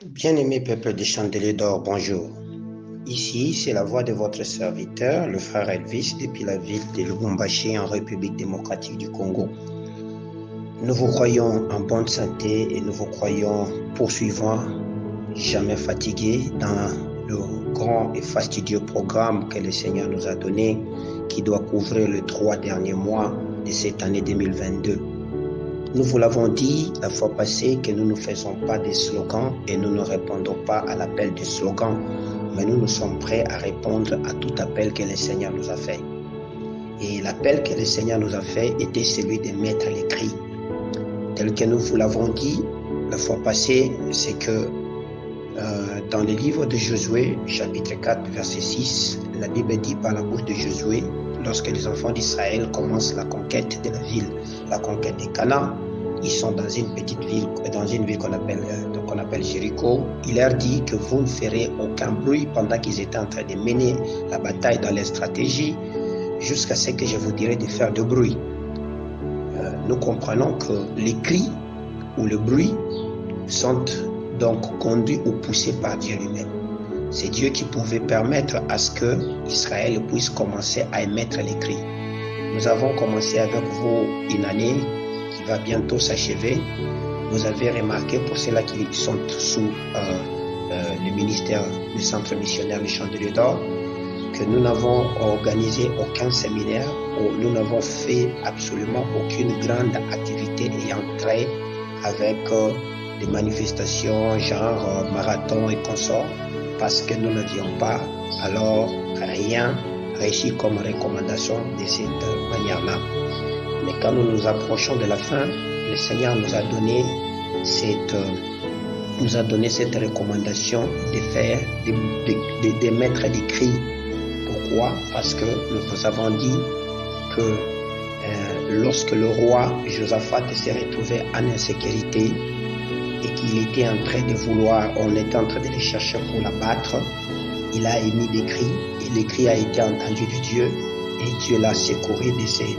Bien-aimé peuple des Chandeliers d'Or, bonjour. Ici, c'est la voix de votre serviteur, le frère Elvis, depuis la ville de Lubumbashi en République démocratique du Congo. Nous vous croyons en bonne santé et nous vous croyons poursuivants, jamais fatigués dans le grand et fastidieux programme que le Seigneur nous a donné, qui doit couvrir les 3 derniers mois de cette année 2022. Nous vous l'avons dit la fois passée que nous ne faisons pas des slogans et nous ne répondons pas à l'appel des slogans, mais nous sommes prêts à répondre à tout appel que le Seigneur nous a fait. Et l'appel que le Seigneur nous a fait était celui de mettre les cris. Tel que nous vous l'avons dit la fois passée, c'est que dans le livre de Josué, chapitre 4, verset 6, la Bible dit par la bouche de Josué, lorsque les enfants d'Israël commencent la conquête de la ville, la conquête de Canaan, ils sont dans une petite ville, dans une ville qu'on appelle Jéricho. Il leur dit que vous ne ferez aucun bruit pendant qu'ils étaient en train de mener la bataille dans leur stratégie, jusqu'à ce que je vous dirai de faire de bruit. Nous comprenons que les cris ou le bruit sont donc conduits ou poussés par Dieu lui-même. C'est Dieu qui pouvait permettre à ce que Israël puisse commencer à émettre les cris. Nous avons commencé avec vous une année qui va bientôt s'achever. Vous avez remarqué, pour ceux-là qui sont sous le ministère du centre missionnaire du Chandelier d'Or, que nous n'avons organisé aucun séminaire ou nous n'avons fait absolument aucune grande activité ayant trait avec des manifestations genre marathon et consorts, parce que nous n'avions pas alors rien réussi comme recommandation de cette manière-là. Mais quand nous nous approchons de la fin, le Seigneur nous a donné cette recommandation de faire, de mettre des cris. Pourquoi? Parce que nous vous avons dit que lorsque le roi Josaphat s'est retrouvé en insécurité et qu'il était en train de vouloir, on était en train de le chercher pour l'abattre, il a émis des cris et les cris a été entendu de Dieu et Dieu l'a secouru de ces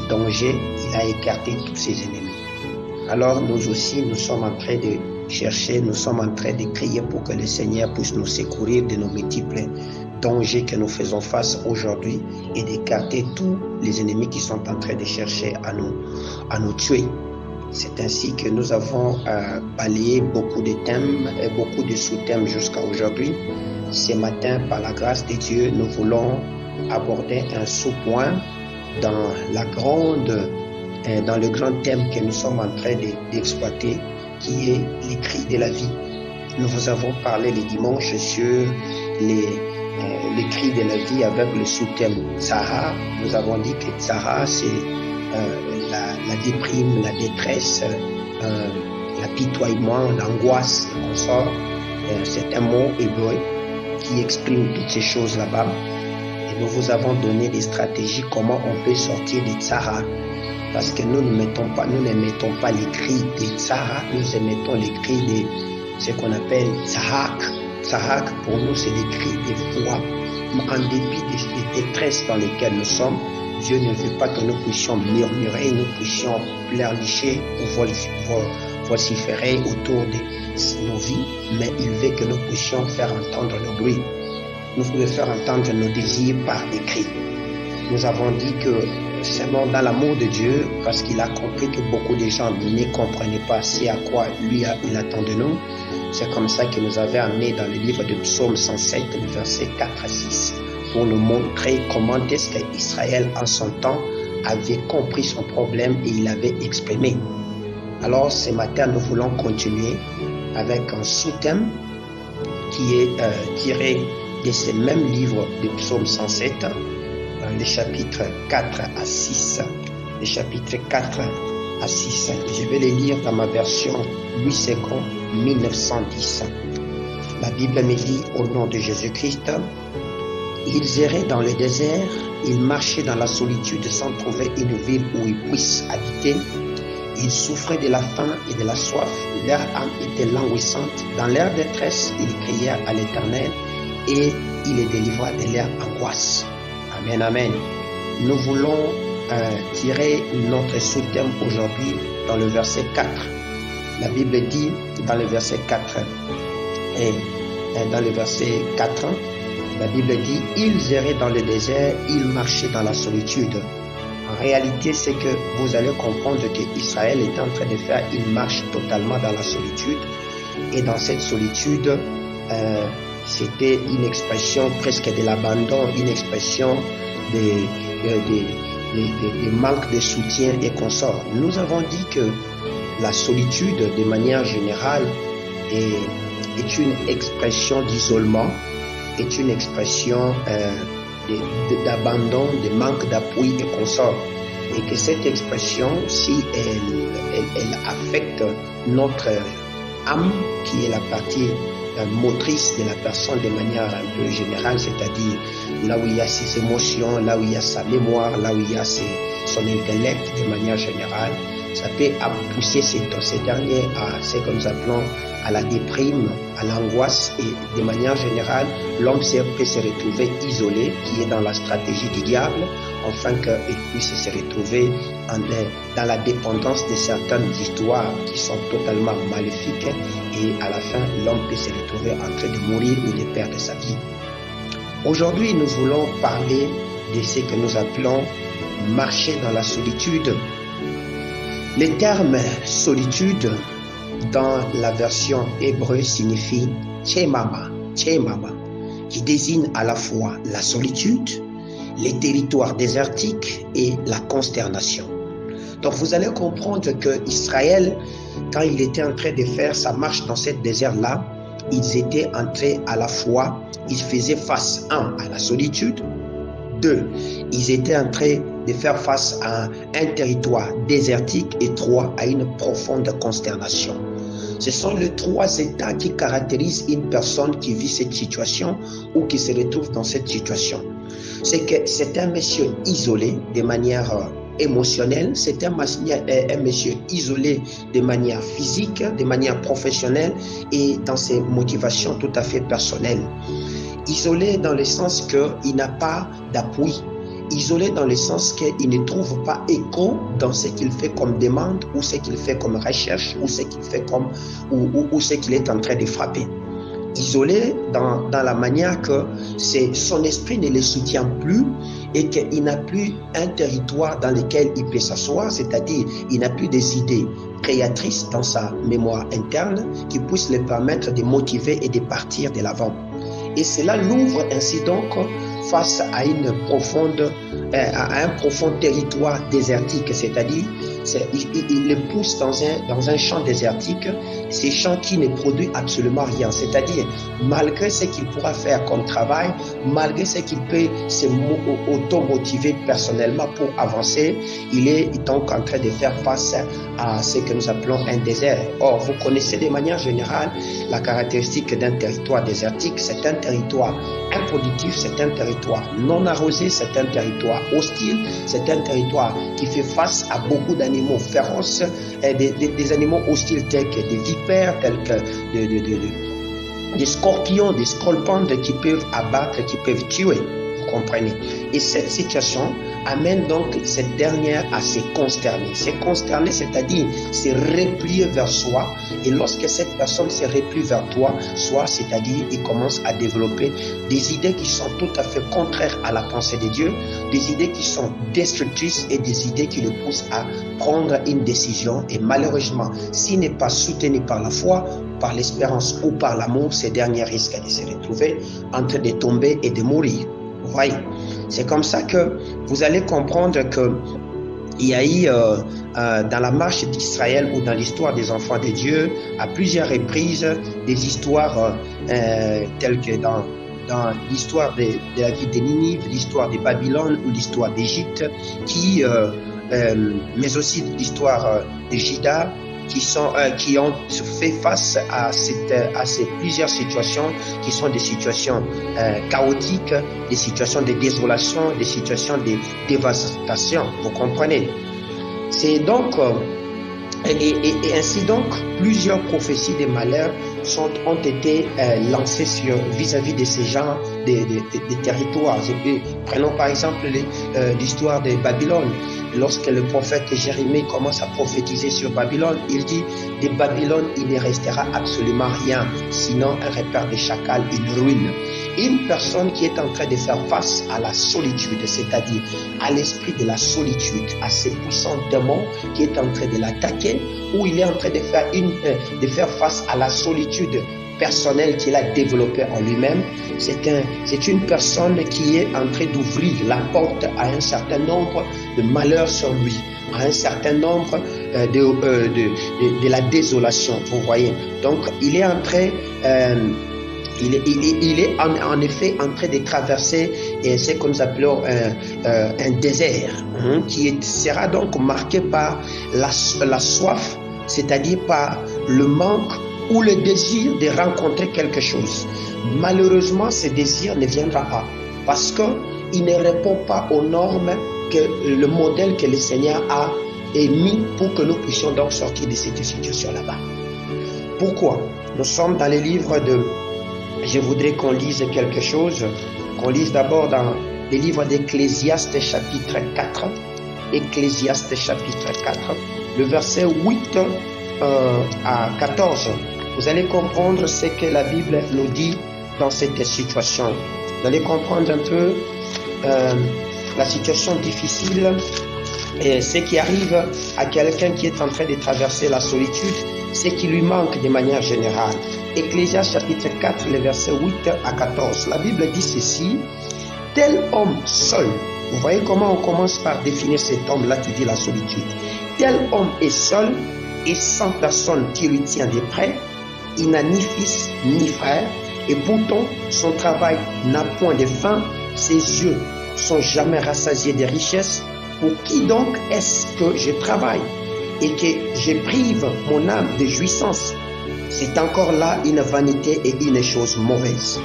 dangers, il a écarté tous ses ennemis. Alors nous aussi, nous sommes en train de chercher, nous sommes en train de crier pour que le Seigneur puisse nous secourir de nos multiples dangers que nous faisons face aujourd'hui et d'écarter tous les ennemis qui sont en train de chercher à nous tuer. C'est ainsi que nous avons balayé beaucoup de thèmes et beaucoup de sous-thèmes jusqu'à aujourd'hui. Ce matin, par la grâce de Dieu, nous voulons aborder un sous-point dans le grand thème que nous sommes en train d'exploiter, qui est les cris de la vie. Nous vous avons parlé le dimanche sur les cris de la vie avec le sous-thème Tzara. Nous avons dit que Tzara, c'est la déprime, la détresse, l'apitoiement, l'angoisse, et consort. C'est un mot hébreu qui exprime toutes ces choses là-bas. Et nous vous avons donné des stratégies comment on peut sortir des Tzara. Parce que nous n'émettons pas les cris des Tzara, nous émettons les cris de ce qu'on appelle Tzahak. Tzahak, pour nous, c'est des cris de foi. En dépit des détresses dans lesquelles nous sommes, Dieu ne veut pas que nous puissions murmurer, nous puissions pleurnicher ou vociférer autour de nos vies, mais il veut que nous puissions faire entendre nos bruits. Nous voulons faire entendre nos désirs par des cris. Nous avons dit que seulement dans l'amour de Dieu, parce qu'il a compris que beaucoup de gens ne comprenaient pas ce à quoi lui il attend de nous. C'est comme ça qu'il nous avait amené dans le livre de Psaume 107, le verset 4 à 6, pour nous montrer comment est-ce qu'Israël en son temps avait compris son problème et il avait exprimé. Alors ce matin, nous voulons continuer avec un sous-thème qui est tiré de ce même livre de Psaume 107, les chapitres 4 à 6. Les chapitres 4 à 6. Je vais les lire dans ma version 8 secondes 1910. La Bible me dit au nom de Jésus-Christ, ils erraient dans le désert, ils marchaient dans la solitude sans trouver une ville où ils puissent habiter. Ils souffraient de la faim et de la soif, leur âme était languissante. Dans leur détresse, ils crièrent à l'Éternel et il les délivra de leur angoisse. Amen, amen. Nous voulons tirer notre sous-thème aujourd'hui dans le verset 4. La Bible dit dans le verset 4 et dans le verset 4, la Bible dit « Ils erraient dans le désert, ils marchaient dans la solitude ». En réalité, c'est que vous allez comprendre qu'Israël est en train de faire une marche totalement dans la solitude. Et dans cette solitude, c'était une expression presque de l'abandon, une expression de manque de soutien et consorts. Nous avons dit que la solitude, de manière générale, est une expression d'isolement, est une expression d'abandon, de manque d'appui et consort. Et que cette expression, si elle affecte notre âme, qui est la partie motrice de la personne de manière un peu générale, c'est-à-dire là où il y a ses émotions, là où il y a sa mémoire, là où il y a son intellect de manière générale, ça peut pousser ces derniers à ce que nous appelons à la déprime, à l'angoisse, et de manière générale, l'homme peut se retrouver isolé, qui est dans la stratégie du diable, afin qu'il puisse se retrouver dans la dépendance de certaines histoires qui sont totalement maléfiques, et à la fin, l'homme peut se retrouver en train de mourir ou de perdre sa vie. Aujourd'hui, nous voulons parler de ce que nous appelons marcher dans la solitude. Le terme solitude dans la version hébreu signifie Tchemama, qui désigne à la fois la solitude, les territoires désertiques et la consternation. Donc vous allez comprendre que Israël, quand il était en train de faire sa marche dans ce désert-là, ils étaient entrés à la fois, ils faisaient face, à la solitude, 2, ils étaient en train de faire face à un territoire désertique, et 3, à une profonde consternation. Ce sont les 3 états qui caractérisent une personne qui vit cette situation ou qui se retrouve dans cette situation. C'est que c'est un monsieur isolé de manière émotionnelle, c'est un monsieur isolé de manière physique, de manière professionnelle et dans ses motivations tout à fait personnelles. Isolé dans le sens qu'il n'a pas d'appui. Isolé dans le sens qu'il ne trouve pas écho dans ce qu'il fait comme demande, ou ce qu'il fait comme recherche, ou ce qu'il fait comme ou ce qu'il est en train de frapper. Isolé dans la manière que son esprit ne le soutient plus et qu'il n'a plus un territoire dans lequel il peut s'asseoir, c'est-à-dire il n'a plus des idées créatrices dans sa mémoire interne qui puissent le permettre de motiver et de partir de l'avant. Et cela l'ouvre ainsi donc face à un profond territoire désertique, c'est-à-dire il le pousse dans un champ désertique, ces champs qui ne produisent absolument rien, c'est-à-dire malgré ce qu'il pourra faire comme travail, malgré ce qu'il peut se auto-motiver personnellement pour avancer, il est donc en train de faire face à ce que nous appelons un désert. Or, vous connaissez de manière générale la caractéristique d'un territoire désertique, c'est un territoire improductif, c'est un territoire non arrosé, c'est un territoire hostile, c'est un territoire qui fait face à beaucoup d'animaux féroces, des animaux hostiles tels que des vipères, tels que des scorpions, des scolpantes qui peuvent abattre, qui peuvent tuer. Vous comprenez? Et cette situation amène donc cette dernière à se consterner. Se consterner, c'est-à-dire se replier vers soi. Et lorsque cette personne se replie vers soi, c'est-à-dire il commence à développer des idées qui sont tout à fait contraires à la pensée de Dieu, des idées qui sont destructrices et des idées qui le poussent à prendre une décision. Et malheureusement, s'il n'est pas soutenu par la foi, par l'espérance ou par l'amour, ces derniers risquent de se retrouver en train de tomber et de mourir. Vous voyez, c'est comme ça que vous allez comprendre que il y a eu dans la marche d'Israël ou dans l'histoire des enfants de Dieu à plusieurs reprises des histoires telles que dans l'histoire de la ville de Ninive, l'histoire de Babylone ou l'histoire d'Égypte, mais aussi l'histoire de Juda, qui ont fait face à ces plusieurs situations qui sont des situations chaotiques, des situations de désolation, des situations de dévastation. Vous comprenez? C'est donc Et ainsi donc, plusieurs prophéties des malheurs ont été lancées vis-à-vis de ces genres des territoires. Prenons par exemple l'histoire de Babylone. Lorsque le prophète Jérémie commence à prophétiser sur Babylone, il dit « De Babylone, il ne restera absolument rien, sinon un repère de chacal, une ruine. » Une personne qui est en train de faire face à la solitude, c'est-à-dire à l'esprit de la solitude, à ces puissants démons qui est en train de l'attaquer, ou il est en train de faire face à la solitude personnelle qu'il a développée en lui-même, c'est une personne qui est en train d'ouvrir la porte à un certain nombre de malheurs sur lui, à un certain nombre de la désolation, vous voyez. Donc, il est en train... Il est en effet en train de traverser ce que nous appelons un désert qui sera donc marqué par la soif, c'est-à-dire par le manque ou le désir de rencontrer quelque chose. Malheureusement, ce désir ne viendra pas parce qu'il ne répond pas aux normes que le modèle que le Seigneur a émis pour que nous puissions donc sortir de cette situation là-bas. Pourquoi? Nous sommes dans les livres de... Je voudrais qu'on lise quelque chose, qu'on lise d'abord dans les livres d'Ecclésiaste chapitre 4, Ecclésiaste chapitre 4, le verset 8 à 14. Vous allez comprendre ce que la Bible nous dit dans cette situation. Vous allez comprendre un peu la situation difficile et ce qui arrive à quelqu'un qui est en train de traverser la solitude, ce qui lui manque de manière générale. Ecclésiaste chapitre 4, les versets 8 à 14. La Bible dit ceci: tel homme seul, vous voyez comment on commence par définir cet homme-là qui dit la solitude. Tel homme est seul et sans personne qui lui tient de près, il n'a ni fils ni frère, et pourtant son travail n'a point de fin, ses yeux sont jamais rassasiés de richesses. Pour qui donc est-ce que je travaille et que je prive mon âme de jouissance? C'est encore là une vanité et une chose mauvaise.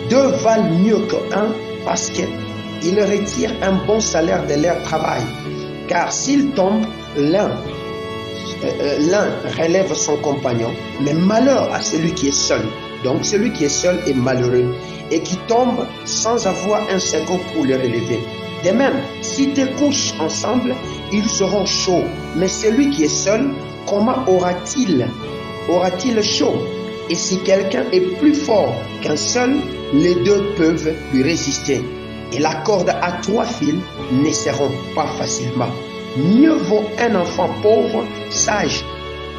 Deux valent mieux qu'un parce qu'ils retirent un bon salaire de leur travail. Car s'ils tombent, l'un relève son compagnon, mais malheur à celui qui est seul. Donc celui qui est seul est malheureux et qui tombe sans avoir un second pour le relever. De même, si deux couchent ensemble, ils seront chauds. Mais celui qui est seul, comment aura-t-il chaud? Et si quelqu'un est plus fort qu'un seul, les deux peuvent lui résister. Et la corde à 3 fils ne seront pas facilement. Mieux vaut un enfant pauvre, sage,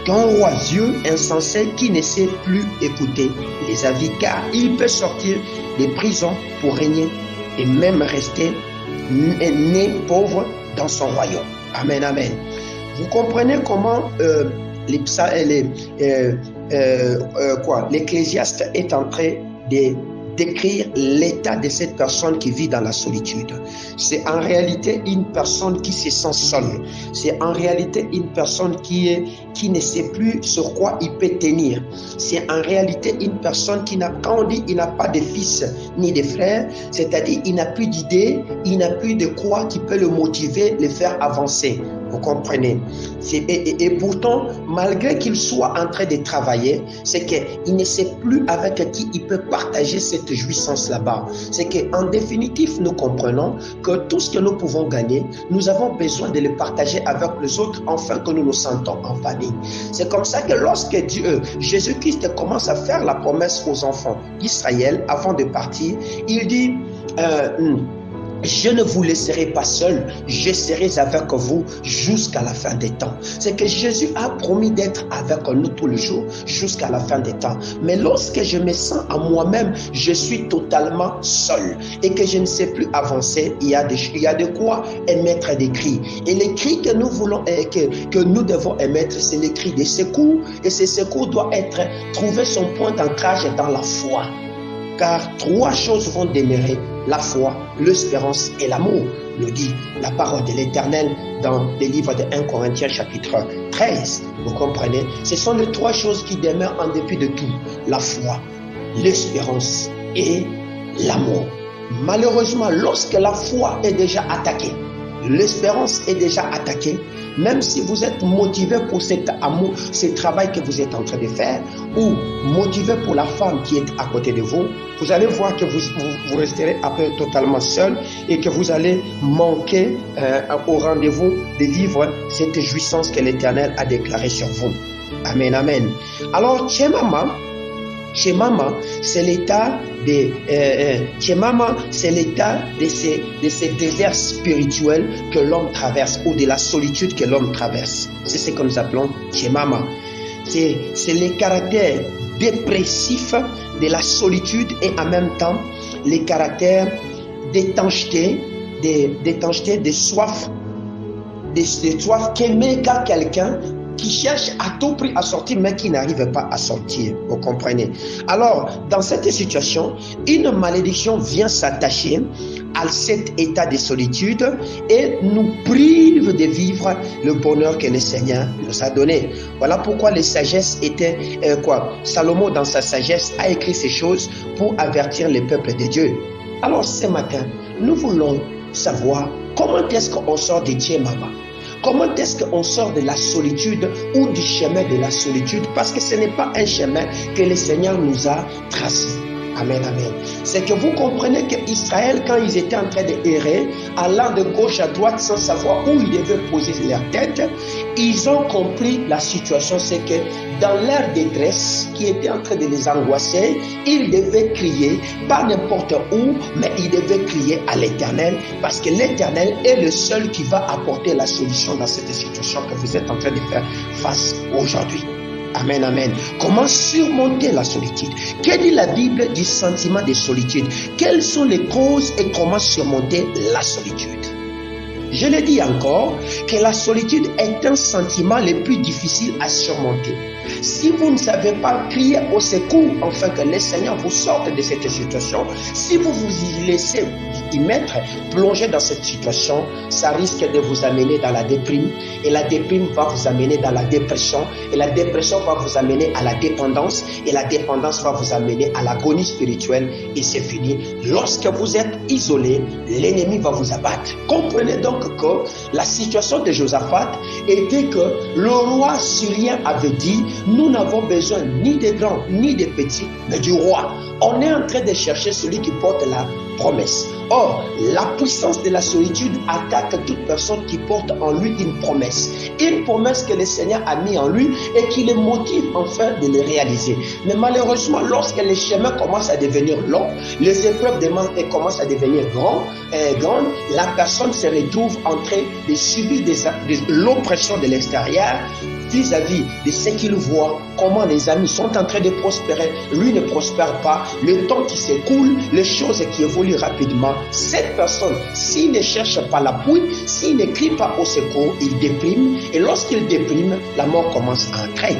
qu'un oisieux insensé qui ne sait plus écouter les avis, car il peut sortir des prisons pour régner et même rester né pauvre dans son royaume. Amen, amen. Vous comprenez comment l'Ecclésiaste est en train de décrire l'état de cette personne qui vit dans la solitude. C'est en réalité une personne qui se sent seule. C'est en réalité une personne qui ne sait plus sur quoi il peut tenir. C'est en réalité une personne quand on dit il n'a pas de fils ni de frères, c'est-à-dire il n'a plus d'idées, il n'a plus de quoi qui peut le motiver, le faire avancer. Vous comprenez? Et pourtant, malgré qu'il soit en train de travailler, c'est qu'il ne sait plus avec qui il peut partager cette jouissance là-bas. C'est qu'en définitive, nous comprenons que tout ce que nous pouvons gagner, nous avons besoin de le partager avec les autres afin que nous nous sentons en famille. C'est comme ça que lorsque Jésus-Christ commence à faire la promesse aux enfants d'Israël avant de partir, il dit... je ne vous laisserai pas seul, je serai avec vous jusqu'à la fin des temps. C'est que Jésus a promis d'être avec nous tous les jours jusqu'à la fin des temps. Mais lorsque je me sens à moi-même, je suis totalement seul et que je ne sais plus avancer, il y a de quoi émettre des cris. Et les cris que nous voulons, que nous devons émettre, c'est les cris de secours. Et ce secours doit trouver son point d'ancrage dans la foi. Car 3 choses vont demeurer: la foi, l'espérance et l'amour, nous dit la parole de l'Éternel dans les livres de 1 Corinthiens chapitre 13. Vous comprenez? Ce sont les 3 choses qui demeurent en dépit de tout: la foi, l'espérance et l'amour. Malheureusement, lorsque la foi est déjà attaquée, l'espérance est déjà attaquée, même si vous êtes motivé pour cet amour, ce travail que vous êtes en train de faire, ou motivé pour la femme qui est à côté de vous, vous allez voir que vous resterez après totalement seul et que vous allez manquer au rendez-vous de vivre cette jouissance que l'Éternel a déclarée sur vous. Amen, amen. Alors, Tchemama, c'est l'état de ces déserts spirituels que l'homme traverse, ou de la solitude que l'homme traverse. C'est ce que nous appelons Tchemama. C'est les caractères dépressifs de la solitude et en même temps les caractères d'étanchéité, de soif qu'aimer quelqu'un qui cherche à tout prix à sortir, mais qui n'arrive pas à sortir. Vous comprenez? Alors, dans cette situation, une malédiction vient s'attacher à cet état de solitude et nous prive de vivre le bonheur que le Seigneur nous a donné. Voilà pourquoi les sagesses étaient Salomon, dans sa sagesse, a écrit ces choses pour avertir le peuple de Dieu. Alors, ce matin, nous voulons savoir comment est-ce qu'on sort de Tchemama. Comment est-ce qu'on sort de la solitude ou du chemin de la solitude? Parce que ce n'est pas un chemin que le Seigneur nous a tracé. Amen, amen. C'est que vous comprenez qu'Israël, quand ils étaient en train d'errer, allant de gauche à droite sans savoir où ils devaient poser leur tête, ils ont compris la situation. C'est que dans leur détresse qui était en train de les angoisser, ils devaient crier, pas n'importe où, mais ils devaient crier à l'Éternel, parce que l'Éternel est le seul qui va apporter la solution dans cette situation que vous êtes en train de faire face aujourd'hui. Amen, amen. Comment surmonter la solitude? Que dit la Bible du sentiment de solitude? Quelles sont les causes et comment surmonter la solitude? Je le dis encore, que la solitude est un sentiment le plus difficile à surmonter. Si vous ne savez pas crier au secours, afin que le Seigneur vous sorte de cette situation, si vous vous y laissez y mettre, plonger dans cette situation, ça risque de vous amener dans la déprime, et la déprime va vous amener dans la dépression, et la dépression va vous amener à la dépendance, et la dépendance va vous amener à l'agonie spirituelle, et c'est fini. Lorsque vous êtes isolé, l'ennemi va vous abattre. Comprenez donc que la situation de Josaphat était que le roi syrien avait dit: nous n'avons besoin ni des grands ni des petits, mais du roi. On est en train de chercher celui qui porte la promesse. Or, la puissance de la solitude attaque toute personne qui porte en lui une promesse que le Seigneur a mis en lui et qui le motive enfin de le réaliser. Mais malheureusement, lorsque les chemins commencent à devenir longs, les épreuves commencent à devenir grandes, la personne se retrouve en train de subir de l'oppression de l'extérieur vis-à-vis de ce qu'il voit, comment les amis sont en train de prospérer, lui ne prospère pas, le temps qui s'écoule, les choses qui évoluent rapidement. Cette personne, s'il ne cherche pas l'appui, s'il ne crie pas au secours, il déprime, et lorsqu'il déprime, la mort commence à entrer.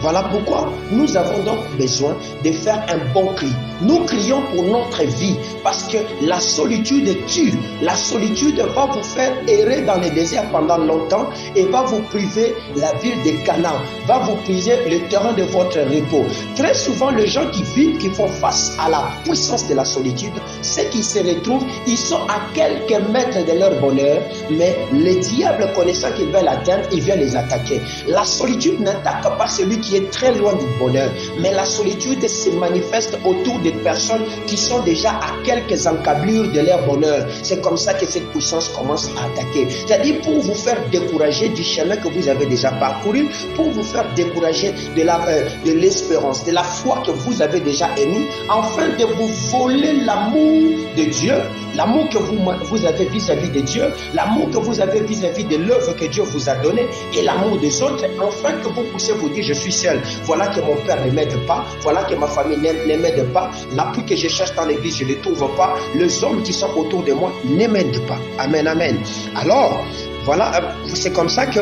Voilà pourquoi nous avons donc besoin de faire un bon cri. Nous crions pour notre vie parce que la solitude tue. La solitude va vous faire errer dans les déserts pendant longtemps et va vous priver la ville de Canaan, va vous priver le terrain de votre repos. Très souvent, les gens qui vivent, qui font face à la puissance de la solitude, ceux qui se retrouvent, ils sont à quelques mètres de leur bonheur, mais le diable, connaissant qu'ils veulent l'atteindre, il vient les attaquer. La solitude n'attaque pas celui qui est très loin du bonheur, mais la solitude se manifeste autour des personnes qui sont déjà à quelques encablures de leur bonheur. C'est comme ça que cette puissance commence à attaquer. C'est-à-dire pour vous faire décourager du chemin que vous avez déjà parcouru, pour vous faire décourager de l'espérance, de la foi que vous avez déjà émise, afin de vous voler l'amour de Dieu, l'amour que vous avez vis-à-vis de Dieu, l'amour que vous avez vis-à-vis de l'œuvre que Dieu vous a donnée et l'amour des autres, afin que vous puissiez vous dire: je suis seul, voilà que mon père ne m'aide pas, voilà que ma famille ne m'aide pas, l'appui que je cherche dans l'église, je ne le trouve pas, les hommes qui sont autour de moi ne m'aident pas. Amen, amen. Alors, voilà, c'est comme ça que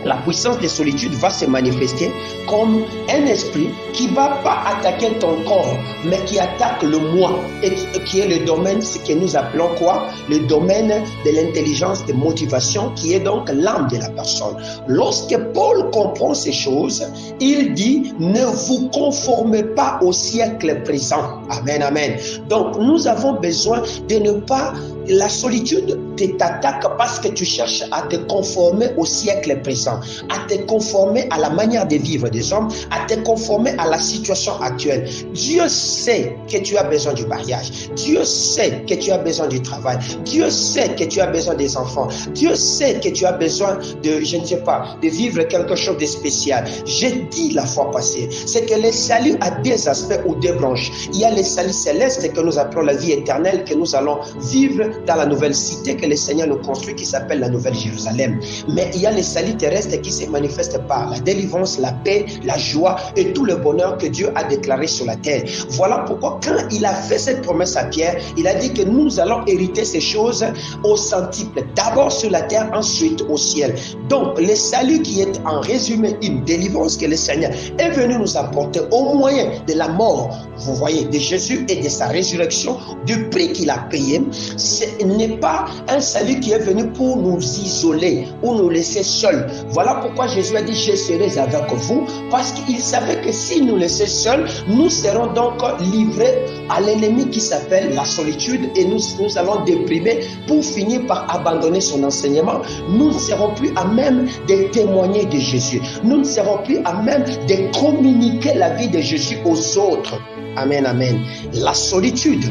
la puissance de solitude va se manifester comme un esprit qui ne va pas attaquer ton corps, mais qui attaque le moi, et qui est le domaine, ce que nous appelons quoi? Le domaine de l'intelligence, de motivation, qui est donc l'âme de la personne. Lorsque Paul comprend ces choses, il dit: ne vous conformez pas au siècle présent. Amen, amen. Donc, nous avons besoin de ne pas la solitude t'attaque parce que tu cherches à te conformer au siècle présent, à te conformer à la manière de vivre des hommes, à te conformer à la situation actuelle. Dieu sait que tu as besoin du mariage. Dieu sait que tu as besoin du travail. Dieu sait que tu as besoin des enfants. Dieu sait que tu as besoin de, je ne sais pas, de vivre quelque chose de spécial. J'ai dit la fois passée, c'est que le salut a deux aspects ou deux branches. Il y a le salut céleste que nous appelons la vie éternelle, que nous allons vivre dans la nouvelle cité que le Seigneur nous construit, qui s'appelle la Nouvelle Jérusalem. Mais il y a le salut terrestre qui se manifeste par la délivrance, la paix, la joie et tout le bonheur que Dieu a déclaré sur la terre. Voilà pourquoi quand il a fait cette promesse à Pierre, il a dit que nous allons hériter ces choses au centuple, d'abord sur la terre, ensuite au ciel. Donc le salut qui est en résumé une délivrance que le Seigneur est venu nous apporter au moyen de la mort, vous voyez, de Jésus et de sa résurrection, du prix qu'il a payé. Ce n'est pas un salut qui est venu pour nous isoler ou nous laisser seuls. Voilà pourquoi Jésus a dit: je serai avec vous, parce qu'il savait que s'il nous laissait seuls, nous serons donc livrés à l'ennemi qui s'appelle la solitude, et nous allons déprimer pour finir par abandonner son enseignement. Nous ne serons plus à même de témoigner de Jésus. Nous ne serons plus à même de communiquer la vie de Jésus aux autres. Amen, amen. La solitude,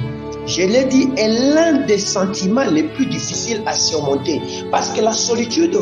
je l'ai dit, est l'un des sentiments les plus difficiles à surmonter, parce que la solitude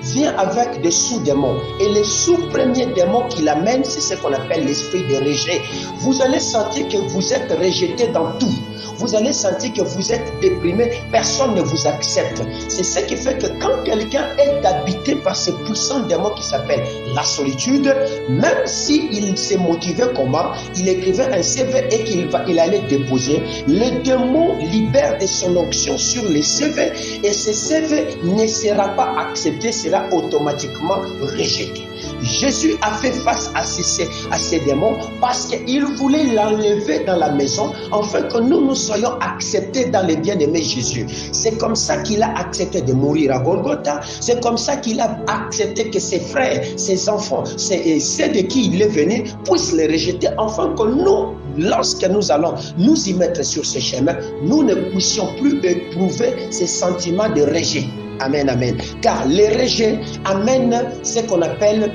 vient avec des sous-démons, et les sous-premiers démons qui l'amènent, c'est ce qu'on appelle l'esprit de rejet. Vous allez sentir que vous êtes rejeté dans tout. Vous allez sentir que vous êtes déprimé, personne ne vous accepte. C'est ce qui fait que quand quelqu'un est habité par ce puissant démon qui s'appelle la solitude, même s'il s'est motivé comment, il écrivait un CV et qu'il allait déposer, le démon libère de son onction sur les CV, et ce CV ne sera pas accepté, sera automatiquement rejeté. Jésus a fait face à ces démons parce qu'il voulait l'enlever dans la maison, afin que nous soyons acceptés dans les bien-aimés Jésus. C'est comme ça qu'il a accepté de mourir à Golgotha. C'est comme ça qu'il a accepté que ses frères, ses enfants, ceux de qui il est venu puissent les rejeter, afin que nous, lorsque nous allons nous y mettre sur ce chemin, nous ne puissions plus éprouver ces sentiments de rejet. Amen, amen. Car le rejet amène ce qu'on appelle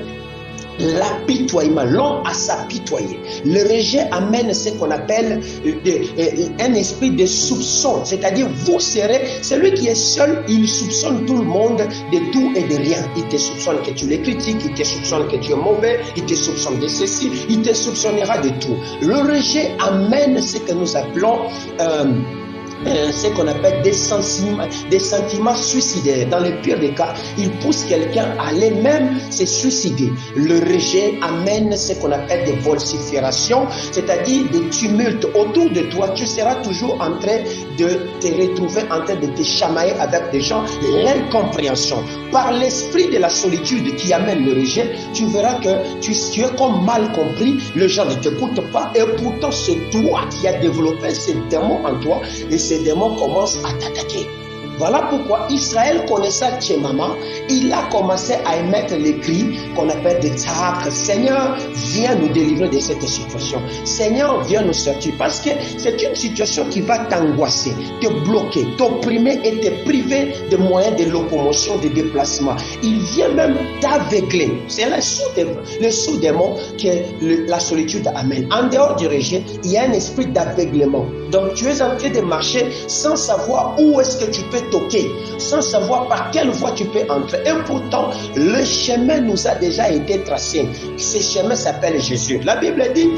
l'apitoiement, l'homme à s'apitoyer. Le rejet amène ce qu'on appelle un esprit de soupçon, c'est-à-dire vous serez, celui qui est seul, il soupçonne tout le monde de tout et de rien. Il te soupçonne que tu les critiques, il te soupçonne que tu es mauvais, il te soupçonne de ceci, il te soupçonnera de tout. Le rejet amène ce que nous appelons ce qu'on appelle des sentiments suicidaires. Dans le pire des cas, il pousse quelqu'un à aller même se suicider. Le rejet amène ce qu'on appelle des vociférations, c'est-à-dire des tumultes autour de toi. Tu seras toujours en train de te retrouver, en train de te chamailler avec des gens. L'incompréhension. Par l'esprit de la solitude qui amène le rejet, tu verras que tu es comme mal compris, les gens ne t'écoutent pas, et pourtant c'est toi qui as développé ces démons en toi, et ces démons commencent à t'attaquer. Voilà pourquoi Israël connaissait Tchemama, il a commencé à émettre les cris qu'on appelle des tzahak. Seigneur, viens nous délivrer de cette situation. Seigneur, viens nous sortir. Parce que c'est une situation qui va t'angoisser, te bloquer, t'opprimer et te priver de moyens de locomotion, de déplacement. Il vient même t'aveugler. C'est le sous-démon que la solitude amène. En dehors du rejet, il y a un esprit d'aveuglement. Donc tu es en train de marcher sans savoir où est-ce que tu peux toquer, sans savoir par quelle voie tu peux entrer. Et pourtant, le chemin nous a déjà été tracé. Ce chemin s'appelle Jésus. La Bible dit,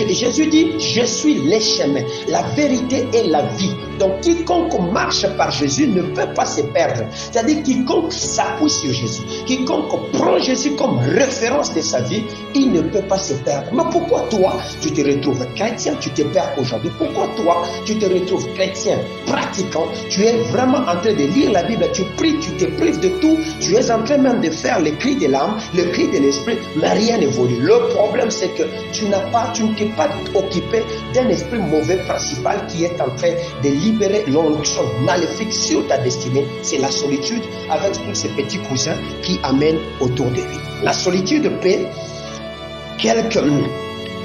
Jésus dit, je suis le chemin, la vérité et la vie. Donc quiconque marche par Jésus ne peut pas se perdre. C'est-à-dire quiconque s'appuie sur Jésus, quiconque prend Jésus comme référence de sa vie, il ne peut pas se perdre. Mais pourquoi toi, tu te retrouves chrétien, tu te perds aujourd'hui? Pourquoi toi, tu te retrouves chrétien, pratiquant, tu es vraiment en train de lire la Bible, tu pries, tu te prives de tout, tu es en train même de faire le cri de l'âme, le cri de l'esprit, mais rien n'évolue. Le problème, c'est que tu ne t'es pas occupé d'un esprit mauvais principal qui est en train de libérer l'onction maléfique sur ta destinée. C'est la solitude avec tous ces petits cousins qui amènent autour de lui. La solitude peut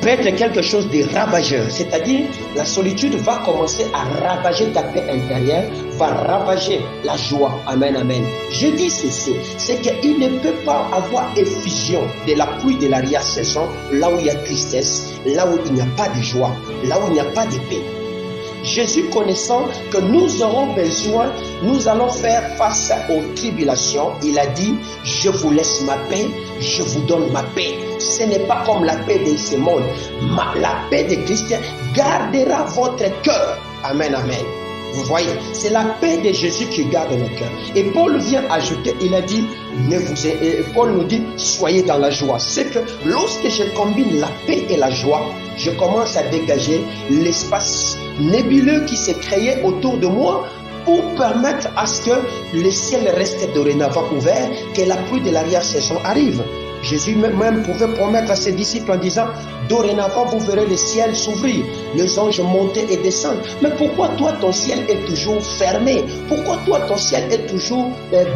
être quelque chose de ravageur, c'est-à-dire la solitude va commencer à ravager ta paix intérieure, va ravager la joie. Amen, amen. Je dis ceci, c'est qu'il ne peut pas avoir effusion de la pluie de l'arrière-saison là où il y a tristesse, là où il n'y a pas de joie, là où il n'y a pas de paix. Jésus, connaissant que nous aurons besoin, nous allons faire face aux tribulations. Il a dit, je vous laisse ma paix, je vous donne ma paix. Ce n'est pas comme la paix de ce monde. La paix de Christ gardera votre cœur. Amen, amen. Vous voyez, c'est la paix de Jésus qui garde nos cœurs. Et Paul vient ajouter, il a dit, Paul nous dit, soyez dans la joie. C'est que lorsque je combine la paix et la joie, je commence à dégager l'espace nébuleux qui s'est créé autour de moi pour permettre à ce que le ciel reste dorénavant ouvert, que la pluie de l'arrière-saison arrive. Jésus même pouvait promettre à ses disciples en disant, dorénavant vous verrez le ciel s'ouvrir, les anges monter et descendre. Mais pourquoi toi ton ciel est toujours fermé? Pourquoi toi ton ciel est toujours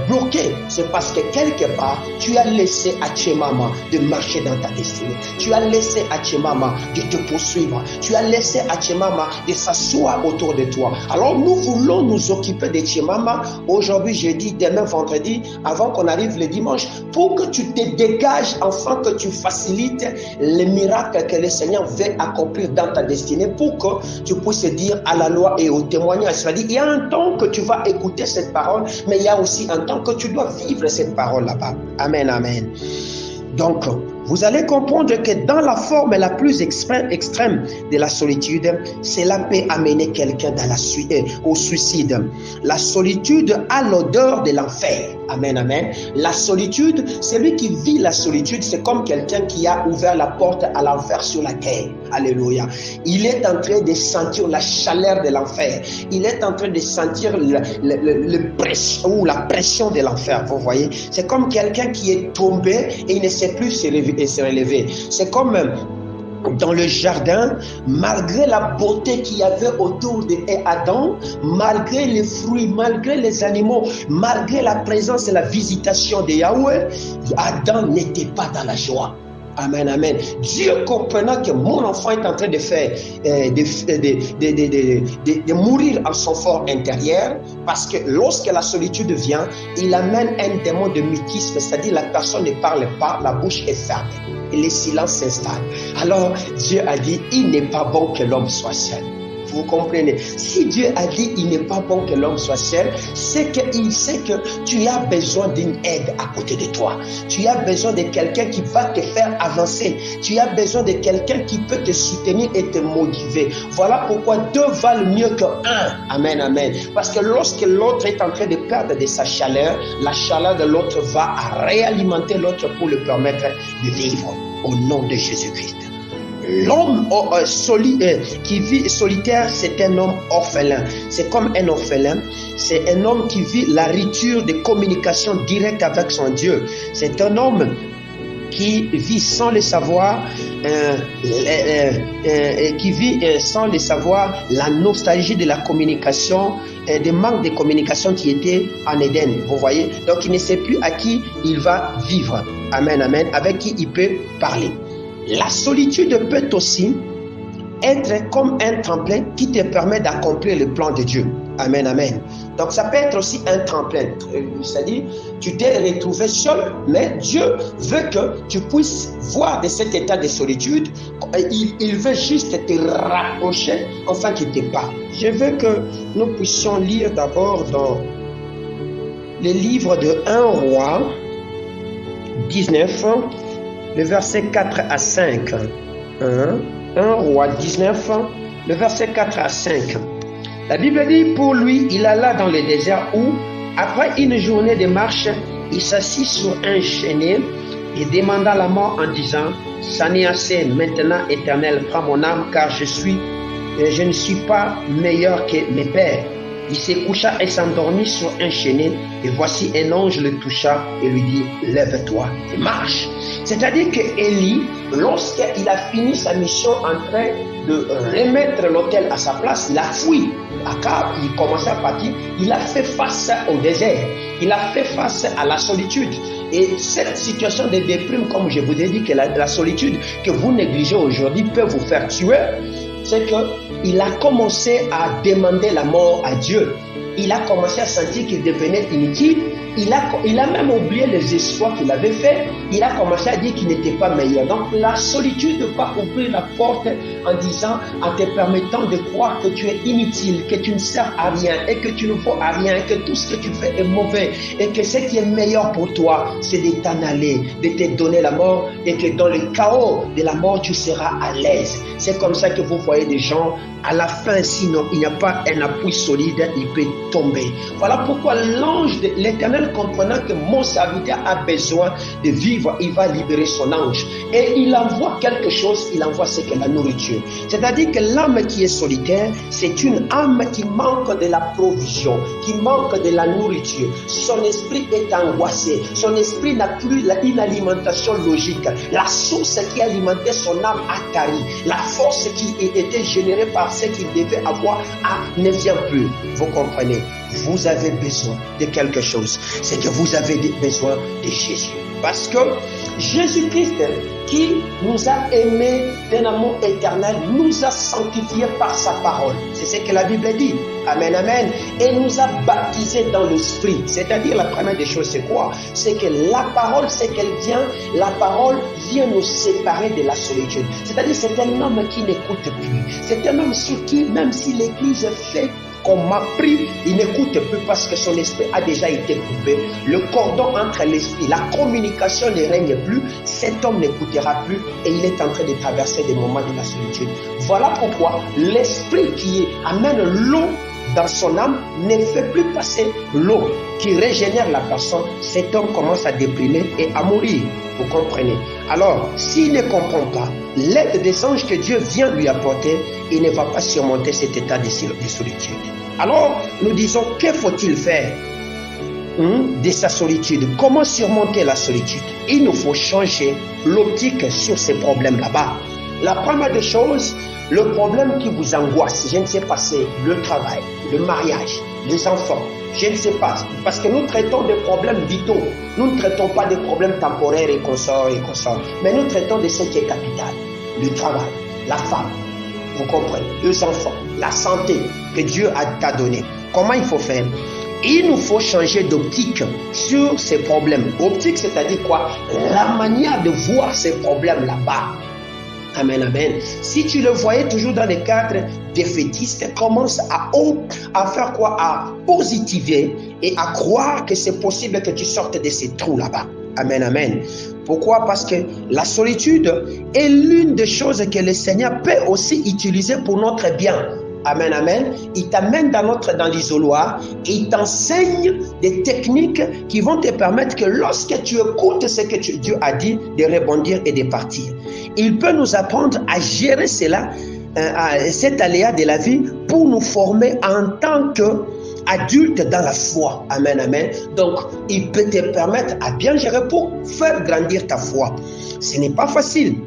bloqué? C'est parce que quelque part tu as laissé à Tchemama de marcher dans ta destinée. Tu as laissé à Tchemama de te poursuivre. Tu as laissé à Tchemama de s'asseoir autour de toi. Alors nous voulons nous occuper de Tchemama aujourd'hui, jeudi, demain, vendredi, avant qu'on arrive le dimanche, pour que tu te dégages, afin que tu facilites les miracles que le Seigneur veut accomplir dans ta destinée, pour que tu puisses dire à la loi et au témoignage. C'est-à-dire, il y a un temps que tu vas écouter cette parole, mais il y a aussi un temps que tu dois vivre cette parole là-bas. Amen, amen. Donc, vous allez comprendre que dans la forme la plus extrême de la solitude, cela peut amener quelqu'un au suicide. La solitude a l'odeur de l'enfer. Amen, amen. La solitude, celui qui vit la solitude, c'est comme quelqu'un qui a ouvert la porte à l'enfer sur la terre. Alléluia. Il est en train de sentir la chaleur de l'enfer. Il est en train de sentir la pression de l'enfer. Vous voyez, c'est comme quelqu'un qui est tombé et il ne sait plus se relever. C'est comme dans le jardin, malgré la beauté qu'il y avait autour d'Adam, malgré les fruits, malgré les animaux, malgré la présence et la visitation de Yahweh, Adam n'était pas dans la joie. Amen, amen. Dieu comprenant que mon enfant est en train de faire, de mourir en son fort intérieur, parce que lorsque la solitude vient, il amène un démon de mutisme, c'est-à-dire la personne ne parle pas, la bouche est fermée et le silence s'installe. Alors Dieu a dit, il n'est pas bon que l'homme soit seul. Vous comprenez? Si Dieu a dit il n'est pas bon que l'homme soit seul, c'est qu'il sait que tu as besoin d'une aide à côté de toi. Tu as besoin de quelqu'un qui va te faire avancer. Tu as besoin de quelqu'un qui peut te soutenir et te motiver. Voilà pourquoi deux valent mieux qu'un. Amen, amen. Parce que lorsque l'autre est en train de perdre de sa chaleur, la chaleur de l'autre va réalimenter l'autre pour le permettre de vivre. Au nom de Jésus-Christ. L'homme qui vit solitaire, c'est un homme orphelin. C'est comme un orphelin. C'est un homme qui vit la rupture de communication directe avec son Dieu. C'est un homme qui vit sans le savoir, sans le savoir, la nostalgie de la communication, des manques de communication qui étaient en Éden. Vous voyez? Donc il ne sait plus à qui il va vivre. Amen, amen. Avec qui il peut parler. La solitude peut aussi être comme un tremplin qui te permet d'accomplir le plan de Dieu. Amen, amen. Donc ça peut être aussi un tremplin. C'est-à-dire, tu t'es retrouvé seul, mais Dieu veut que tu puisses voir de cet état de solitude. Il veut juste te rapprocher afin qu'il te parle. Je veux que nous puissions lire d'abord dans le livre de 1 Roi 19, le verset 4 à 5. 1 Roi 19, le verset 4 à 5. La Bible dit, pour lui, il alla dans le désert où, après une journée de marche, il s'assit sur un chêne et demanda la mort en disant, ça n'est assez, maintenant, Éternel, prends mon âme, car je ne suis pas meilleur que mes pères. Il se coucha et s'endormit sur un chêne, et voici un ange le toucha et lui dit, lève-toi et marche. C'est-à-dire que Élie, lorsqu'il a fini sa mission en train de remettre l'autel à sa place, il a fui. Akab, il commençait à partir, il a fait face au désert, il a fait face à la solitude. Et cette situation de déprime, comme je vous ai dit, que la solitude que vous négligez aujourd'hui peut vous faire tuer, c'est qu'il a commencé à demander la mort à Dieu. il a commencé à sentir qu'il devenait inutile. Il a même oublié les espoirs qu'il avait faits. Il a commencé à dire qu'il n'était pas meilleur. Donc la solitude va ouvrir la porte en disant, en te permettant de croire que tu es inutile, que tu ne sers à rien et que tu ne vaux à rien, que tout ce que tu fais est mauvais et que ce qui est meilleur pour toi, c'est de t'en aller, de te donner la mort et que dans le chaos de la mort, tu seras à l'aise. C'est comme ça que vous voyez des gens, à la fin, sinon il n'y a pas un appui solide, il peut tomber. Voilà pourquoi l'ange de l'Éternel, comprenant que mon serviteur a besoin de vivre, il va libérer son ange. Et il envoie quelque chose, il envoie ce qu'est la nourriture. C'est-à-dire que l'âme qui est solitaire, c'est une âme qui manque de la provision, qui manque de la nourriture. Son esprit est angoissé, son esprit n'a plus une alimentation logique. La source qui alimentait son âme a tari. La force qui était générée par ce qu'il devait avoir ne vient plus. Vous comprenez? Vous avez besoin de quelque chose. C'est que vous avez besoin de Jésus. Parce que Jésus-Christ, qui nous a aimés d'un amour éternel, nous a sanctifiés par sa parole. C'est ce que la Bible dit. Amen, amen. Et nous a baptisés dans l'esprit. C'est-à-dire, la première des choses, c'est quoi? C'est que la parole, c'est qu'elle vient, la parole vient nous séparer de la solitude. C'est-à-dire, c'est un homme qui n'écoute plus. C'est un homme sur qui, même si l'Église fait qu'on m'a pris, il n'écoute plus parce que son esprit a déjà été coupé. Le cordon entre l'esprit, la communication ne règne plus. Cet homme n'écoutera plus et il est en train de traverser des moments de la solitude. Voilà pourquoi l'esprit qui amène l'eau dans son âme ne fait plus passer l'eau qui régénère la personne. Cet homme commence à déprimer et à mourir. Vous comprenez? Alors, s'il ne comprend pas l'aide des anges que Dieu vient lui apporter, il ne va pas surmonter cet état de solitude. Alors, nous disons, que faut-il faire de sa solitude? Comment surmonter la solitude? Il nous faut changer l'optique sur ces problèmes là-bas. La première des choses, le problème qui vous angoisse, je ne sais pas, c'est le travail, le mariage, les enfants. Je ne sais pas, parce que nous traitons des problèmes vitaux. Nous ne traitons pas des problèmes temporaires et consorts, mais nous traitons de ce qui est capital. Le travail, la femme, vous comprenez, les enfants, la santé que Dieu t'a donné. Comment il faut faire? Il nous faut changer d'optique sur ces problèmes. Optique, c'est-à-dire quoi? La manière de voir ces problèmes là-bas. Amen, amen. Si tu le voyais toujours dans les cadres défaitistes, commence à faire quoi? À positiver et à croire que c'est possible que tu sortes de ces trous là-bas. Amen, amen. Pourquoi? Parce que la solitude est l'une des choses que le Seigneur peut aussi utiliser pour notre bien. Amen, amen. Il t'amène dans l'isoloir et il t'enseigne des techniques qui vont te permettre que lorsque tu écoutes ce que Dieu a dit, de rebondir et de partir. Il peut nous apprendre à gérer cela, cet aléa de la vie pour nous former en tant qu'adultes dans la foi. Amen, amen. Donc, il peut te permettre à bien gérer pour faire grandir ta foi. Ce n'est pas facile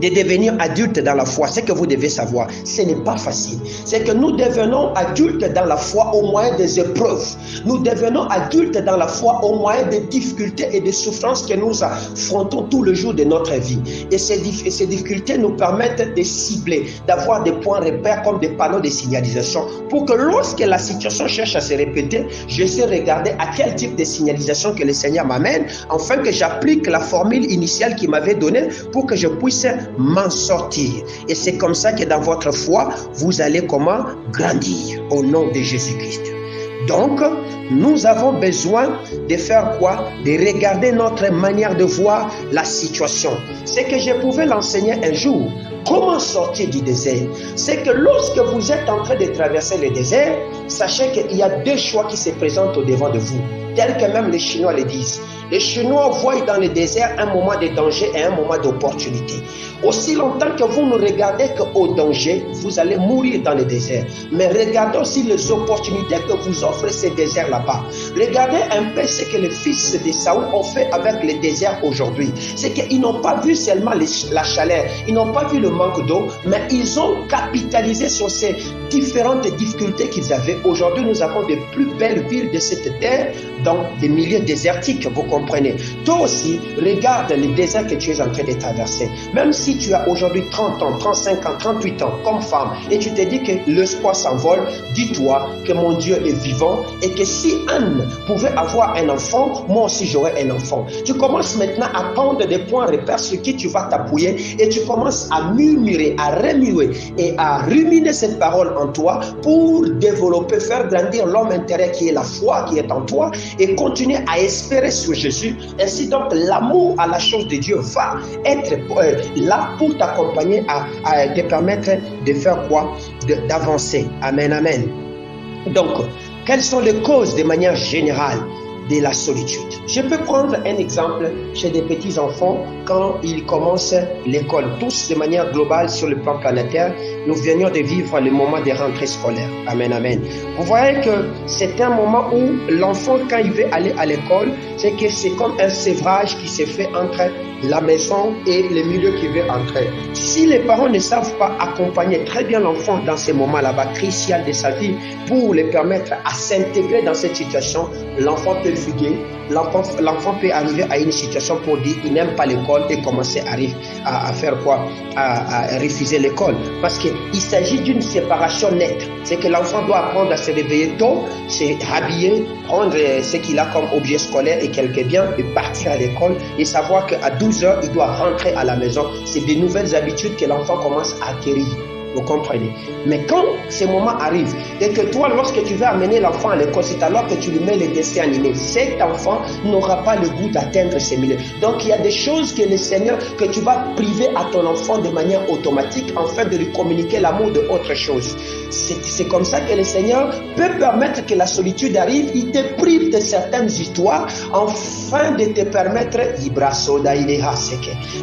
de devenir adulte dans la foi. Ce que vous devez savoir, ce n'est pas facile. C'est que nous devenons adultes dans la foi au moyen des épreuves. Nous devenons adultes dans la foi au moyen des difficultés et des souffrances que nous affrontons tous les jours de notre vie. Et ces difficultés nous permettent de cibler, d'avoir des points repères comme des panneaux de signalisation pour que lorsque la situation cherche à se répéter, je sais regarder à quel type de signalisation que le Seigneur m'amène, afin que j'applique la formule initiale qu'il m'avait donnée pour que je puisse m'en sortir. Et c'est comme ça que dans votre foi, vous allez comment? Grandir au nom de Jésus-Christ. Donc, nous avons besoin de faire quoi? De regarder notre manière de voir la situation. C'est que je pouvais l'enseigner un jour. Comment sortir du désert? C'est que lorsque vous êtes en train de traverser le désert, sachez qu'il y a deux choix qui se présentent au devant de vous, tel que même les Chinois le disent. Les Chinois voient dans le désert un moment de danger et un moment d'opportunité. Aussi longtemps que vous ne regardez qu'au danger, vous allez mourir dans le désert. Mais regardez aussi les opportunités que vous offrent ces déserts là-bas. Regardez un peu ce que les fils de Saoul ont fait avec le désert aujourd'hui. C'est qu'ils n'ont pas vu seulement la chaleur, ils n'ont pas vu le manque d'eau, mais ils ont capitalisé sur ces différentes difficultés qu'ils avaient. Aujourd'hui, nous avons de plus belles villes de cette terre dans des milieux désertiques. Vous comprenez? comprenez? Toi aussi, regarde le désert que tu es en train de traverser. Même si tu as aujourd'hui 30 ans, 35 ans, 38 ans comme femme et tu te dis que l'espoir s'envole, dis-toi que mon Dieu est vivant et que si Anne pouvait avoir un enfant, moi aussi j'aurais un enfant. Tu commences maintenant à prendre des points repères sur qui tu vas t'appuyer et tu commences à murmurer, à remuer et à ruminer cette parole en toi pour développer, faire grandir l'homme intérieur qui est la foi qui est en toi et continuer à espérer sur Jésus. Ainsi donc l'amour à la chose de Dieu va être là pour t'accompagner à te permettre de faire quoi? D'avancer. Amen, amen. Donc, quelles sont les causes de manière générale de la solitude? Je peux prendre un exemple chez des petits enfants quand ils commencent l'école. Tous de manière globale sur le plan planétaire, nous venions de vivre le moment des rentrées scolaires. Amen, amen. Vous voyez que c'est un moment où l'enfant, quand il veut aller à l'école, c'est comme un sévrage qui se fait entre la maison et le milieu qui veut entrer. Si les parents ne savent pas accompagner très bien l'enfant dans ces moments-là, crucial de sa vie, pour le permettre à s'intégrer dans cette situation, l'enfant peut fuguer, l'enfant peut arriver à une situation pour dire il n'aime pas l'école et commencer à faire quoi? À refuser l'école. Parce qu'il s'agit d'une séparation nette. C'est que l'enfant doit apprendre à se réveiller tôt, se habiller, prendre ce qu'il a comme objet scolaire et quelques biens et partir à l'école et savoir qu'à 12 heures, il doit rentrer à la maison. C'est des nouvelles habitudes que l'enfant commence à acquérir. Vous comprenez? Mais quand ce moment arrive et que toi, lorsque tu veux amener l'enfant à l'école, c'est alors que tu lui mets les dessins animés. Cet enfant n'aura pas le goût d'atteindre ces milieux. Donc, il y a des choses que le Seigneur, que tu vas priver à ton enfant de manière automatique afin de lui communiquer l'amour de autre chose. C'est comme ça que le Seigneur peut permettre que la solitude arrive. Il te prive de certaines histoires afin de te permettre,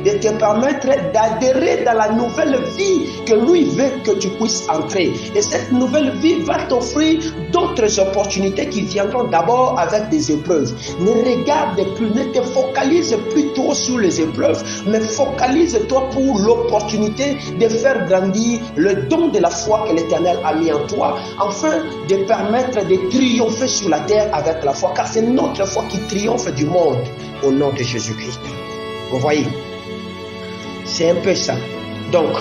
de te permettre d'adhérer dans la nouvelle vie que lui veut que tu puisses entrer. Et cette nouvelle vie va t'offrir d'autres opportunités qui viendront d'abord avec des épreuves. Ne regarde plus, ne te focalise plus trop sur les épreuves, mais focalise-toi pour l'opportunité de faire grandir le don de la foi que l'Éternel a mis en toi, afin de permettre de triompher sur la terre avec la foi, car c'est notre foi qui triomphe du monde au nom de Jésus-Christ. Vous voyez, c'est un peu ça. Donc,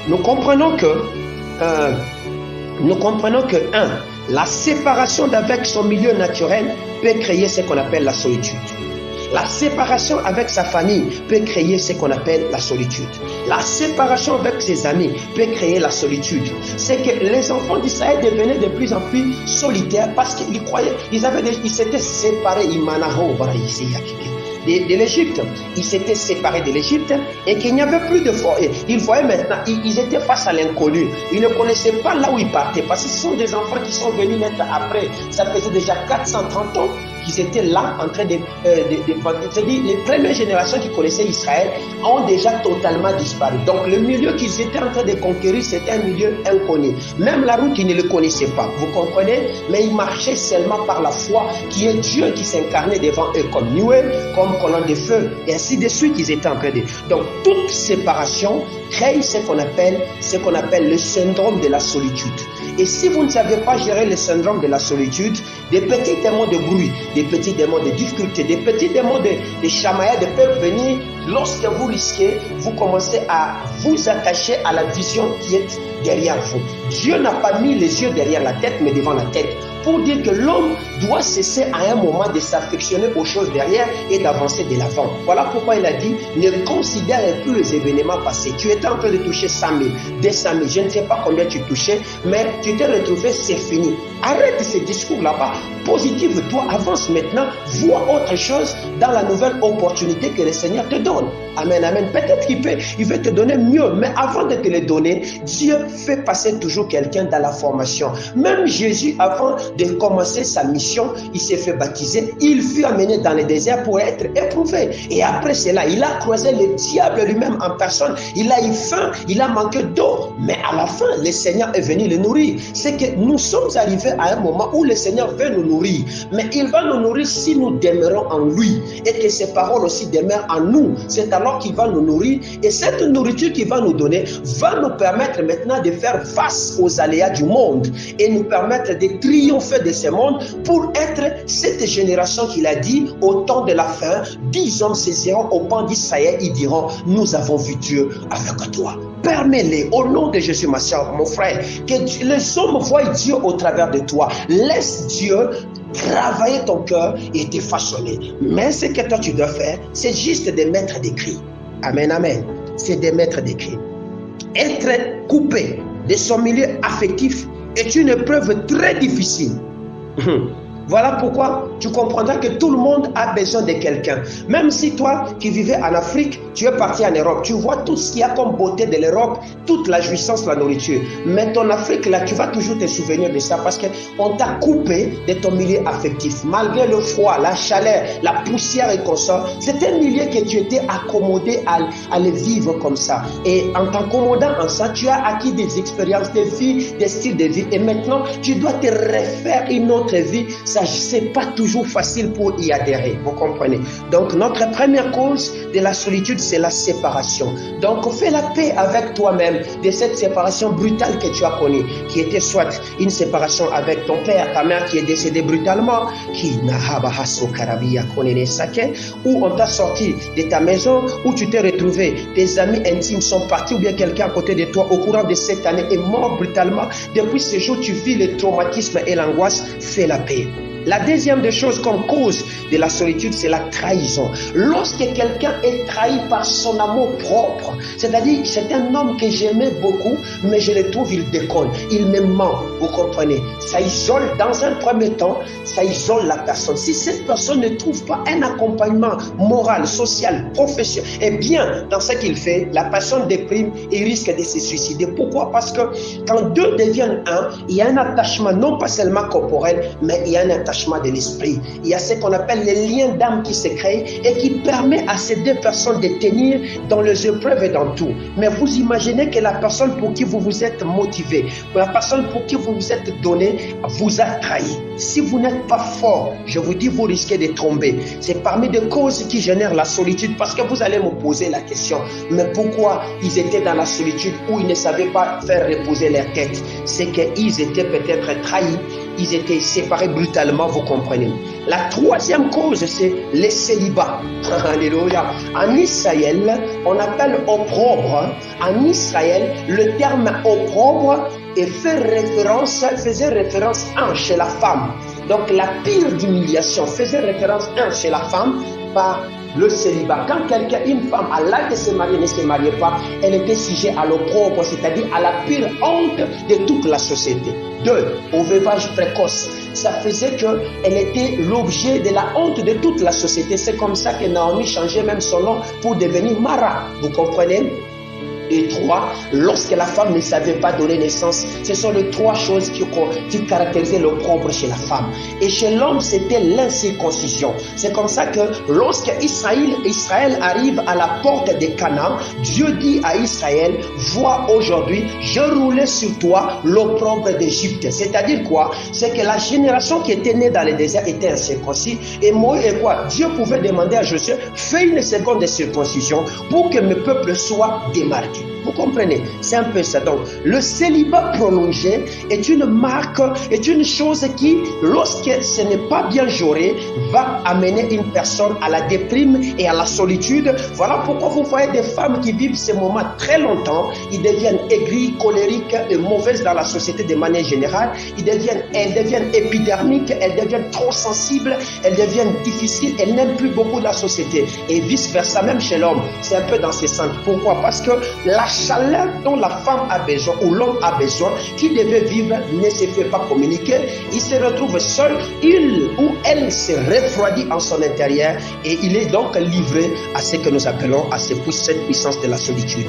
nous comprenons que la séparation d'avec son milieu naturel peut créer ce qu'on appelle la solitude. La séparation avec sa famille peut créer ce qu'on appelle la solitude. La séparation avec ses amis peut créer la solitude. C'est que les enfants d'Israël devenaient de plus en plus solitaires parce qu'ils croyaient, ils s'étaient séparés, de l'Égypte. Ils s'étaient séparés de l'Égypte et qu'il n'y avait plus de foi. Ils voyaient maintenant, ils étaient face à l'inconnu. Ils ne connaissaient pas là où ils partaient parce que ce sont des enfants qui sont venus naître après. Ça faisait déjà 430 ans qu'ils étaient là en train c'est-à-dire les premières générations qui connaissaient Israël ont déjà totalement disparu. Donc le milieu qu'ils étaient en train de conquérir, c'était un milieu inconnu. Même la route, ils ne le connaissaient pas. Vous comprenez? Mais ils marchaient seulement par la foi qui est Dieu qui s'incarnait devant eux comme nuée, comme colonne de feu, et ainsi de suite. Ils étaient en train de... Donc toute séparation crée ce qu'on appelle le syndrome de la solitude. Et si vous ne savez pas gérer le syndrome de la solitude, des petits démons de bruit, des petits démons de difficulté, des petits démons de chamaillade peuvent venir lorsque vous risquez, vous commencez à vous attacher à la vision qui est derrière vous. Dieu n'a pas mis les yeux derrière la tête, mais devant la tête, pour dire que l'homme doit cesser à un moment de s'affectionner aux choses derrière et d'avancer de l'avant. Voilà pourquoi il a dit, ne considère plus les événements passés. Tu étais en train de toucher 100 000, 200 000, je ne sais pas combien tu touchais, mais tu t'es retrouvé, c'est fini. Arrête ces discours là-bas, positive-toi, avance maintenant, vois autre chose dans la nouvelle opportunité que le Seigneur te donne. Amen, amen. Peut-être qu'il veut te donner mieux, mais avant de te le donner, Dieu fait passer toujours quelqu'un dans la formation. Même Jésus, avant de commencer sa mission, il s'est fait baptiser, il fut amené dans le désert pour être éprouvé. Et après cela, il a croisé le diable lui-même en personne. Il a eu faim, il a manqué d'eau. Mais à la fin, le Seigneur est venu le nourrir. C'est que nous sommes arrivés à un moment où le Seigneur veut nous nourrir. Mais il va nous nourrir si nous demeurons en lui. Et que ses paroles aussi demeurent en nous. C'est alors qu'il va nous nourrir. Et cette nourriture qu'il va nous donner va nous permettre maintenant de faire face aux aléas du monde. Et nous permettre de triompher fait de ce monde pour être cette génération qu'il a dit au temps de la fin, 10 hommes saisiront au pan d'Israël, ils diront, nous avons vu Dieu avec toi. Permets-les, au nom de Jésus, ma soeur, mon frère, que les hommes voient Dieu au travers de toi. Laisse Dieu travailler ton cœur et te façonner. Mais ce que toi tu dois faire, c'est juste de mettre des cris. Amen, amen. C'est de mettre des cris. Être coupé de son milieu affectif est une épreuve très difficile. Voilà pourquoi tu comprendras que tout le monde a besoin de quelqu'un. Même si toi qui vivais en Afrique, tu es parti en Europe, tu vois tout ce qu'il y a comme beauté de l'Europe, toute la jouissance, la nourriture. Mais ton Afrique, là, tu vas toujours te souvenir de ça parce qu'on t'a coupé de ton milieu affectif. Malgré le froid, la chaleur, la poussière et consort, c'est un milieu que tu étais accommodé à le vivre comme ça. Et en t'accommodant en ça, tu as acquis des expériences de vie, des styles de vie. Et maintenant, tu dois te refaire une autre vie. Ça, c'est pas toujours facile pour y adhérer, vous comprenez. Donc, notre première cause de la solitude, c'est la séparation. Donc, fais la paix avec toi-même de cette séparation brutale que tu as connue, qui était soit une séparation avec ton père, ta mère qui est décédée brutalement, ou on t'a sorti de ta maison, où tu t'es retrouvé, tes amis intimes sont partis, ou bien quelqu'un à côté de toi au courant de cette année est mort brutalement. Depuis ce jour, tu vis le traumatisme et l'angoisse. Fais la paix. La deuxième des choses comme cause de la solitude, c'est la trahison. Lorsque quelqu'un est trahi par son amour propre, c'est-à-dire c'est un homme que j'aimais beaucoup, mais je le trouve, il déconne, il me ment, vous comprenez. Ça isole, dans un premier temps, ça isole la personne. Si cette personne ne trouve pas un accompagnement moral, social, professionnel, et bien dans ce qu'il fait, la personne déprime et risque de se suicider. Pourquoi? Parce que quand deux deviennent un, il y a un attachement non pas seulement corporel, mais il y a un attachement de l'esprit. Il y a ce qu'on appelle les liens d'âme qui se créent et qui permet à ces deux personnes de tenir dans les épreuves et dans tout. Mais vous imaginez que la personne pour qui vous vous êtes motivé, la personne pour qui vous vous êtes donné, vous a trahi. Si vous n'êtes pas fort, je vous dis, vous risquez de tomber. C'est parmi les causes qui génèrent la solitude, parce que vous allez me poser la question, mais pourquoi ils étaient dans la solitude où ils ne savaient pas faire reposer leur tête? C'est qu'ils étaient peut-être trahis, ils étaient séparés brutalement, vous comprenez. La troisième cause, c'est le célibat. Alléluia. En Israël, on appelle opprobre. En Israël, le terme opprobre faisait référence chez la femme. Donc la pire d'humiliation faisait référence chez la femme par le célibat. Quand une femme à l'âge de se marier ne se mariait pas, elle était sujet à l'opprobre, c'est-à-dire à la pire honte de toute la société. 2. Au veuvage précoce. Ça faisait qu'elle était l'objet de la honte de toute la société. C'est comme ça que Naomi changeait même son nom pour devenir Mara. Vous comprenez? Et 3, lorsque la femme ne savait pas donner naissance, ce sont les 3 choses qui caractérisaient l'opprobre chez la femme. Et chez l'homme, c'était l'incirconcision. C'est comme ça que lorsque Israël arrive à la porte de Canaan, Dieu dit à Israël, vois aujourd'hui, je roulais sur toi l'opprobre d'Égypte. C'est-à-dire quoi? C'est que la génération qui était née dans le désert était incirconcis. Et quoi? Dieu pouvait demander à Josué, fais une seconde circoncision pour que mes peuples soient démarqués. Vous comprenez? C'est un peu ça. Donc, le célibat prolongé est une marque, est une chose qui, lorsque ce n'est pas bien géré, va amener une personne à la déprime et à la solitude. Voilà pourquoi vous voyez des femmes qui vivent ces moments très longtemps. Ils deviennent aigris, colériques et mauvaises dans la société de manière générale. Elles deviennent épidermiques, elles deviennent trop sensibles, elles deviennent difficiles, elles n'aiment plus beaucoup la société. Et vice-versa, même chez l'homme, c'est un peu dans ce sens. Pourquoi? Parce que la chaleur dont la femme a besoin ou l'homme a besoin, qui devait vivre, ne se fait pas communiquer. Il se retrouve seul, il ou elle se refroidit en son intérieur et il est donc livré à ce que nous appelons cette puissance de la solitude.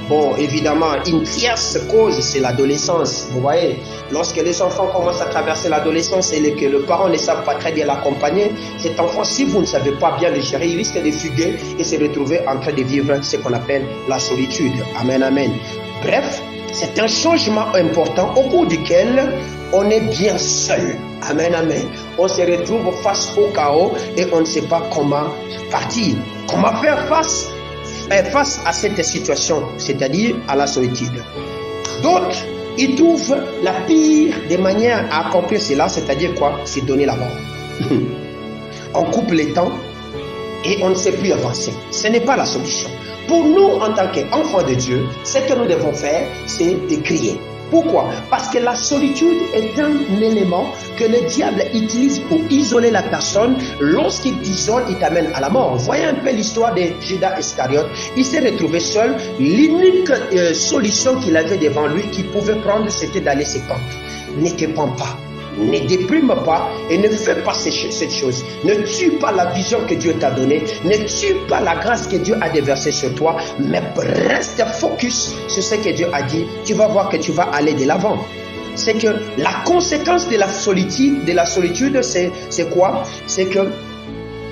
Bon, évidemment, une tierce cause, c'est l'adolescence. Vous voyez, lorsque les enfants commencent à traverser l'adolescence et que le parent ne savent pas très bien l'accompagner, cet enfant, si vous ne savez pas bien le gérer, il risque de fuguer et se retrouver en train de vivre ce qu'on appelle la solitude. Amen, amen. Bref, c'est un changement important au cours duquel on est bien seul. Amen, amen. On se retrouve face au chaos et on ne sait pas comment partir. Comment faire face à cette situation, c'est-à-dire à la solitude. D'autres il trouve la pire des manières à accomplir cela, c'est-à-dire quoi? C'est donner la mort. On coupe les temps et on ne sait plus avancer. Ce n'est pas la solution. Pour nous, en tant qu'enfants de Dieu, ce que nous devons faire, c'est de crier. Pourquoi? Parce que la solitude est un élément que le diable utilise pour isoler la personne. Lorsqu'il t'isole, il t'amène à la mort. Voyez un peu l'histoire de Judas Iscariote. Il s'est retrouvé seul. L'unique solution qu'il avait devant lui, qu'il pouvait prendre, c'était d'aller se pendre. Ne te pends pas. Ne déprime pas et ne fais pas cette chose. Ne tue pas la vision que Dieu t'a donnée. Ne tue pas la grâce que Dieu a déversée sur toi. Mais reste focus sur ce que Dieu a dit. Tu vas voir que tu vas aller de l'avant. C'est que la conséquence de la solitude, c'est quoi? C'est que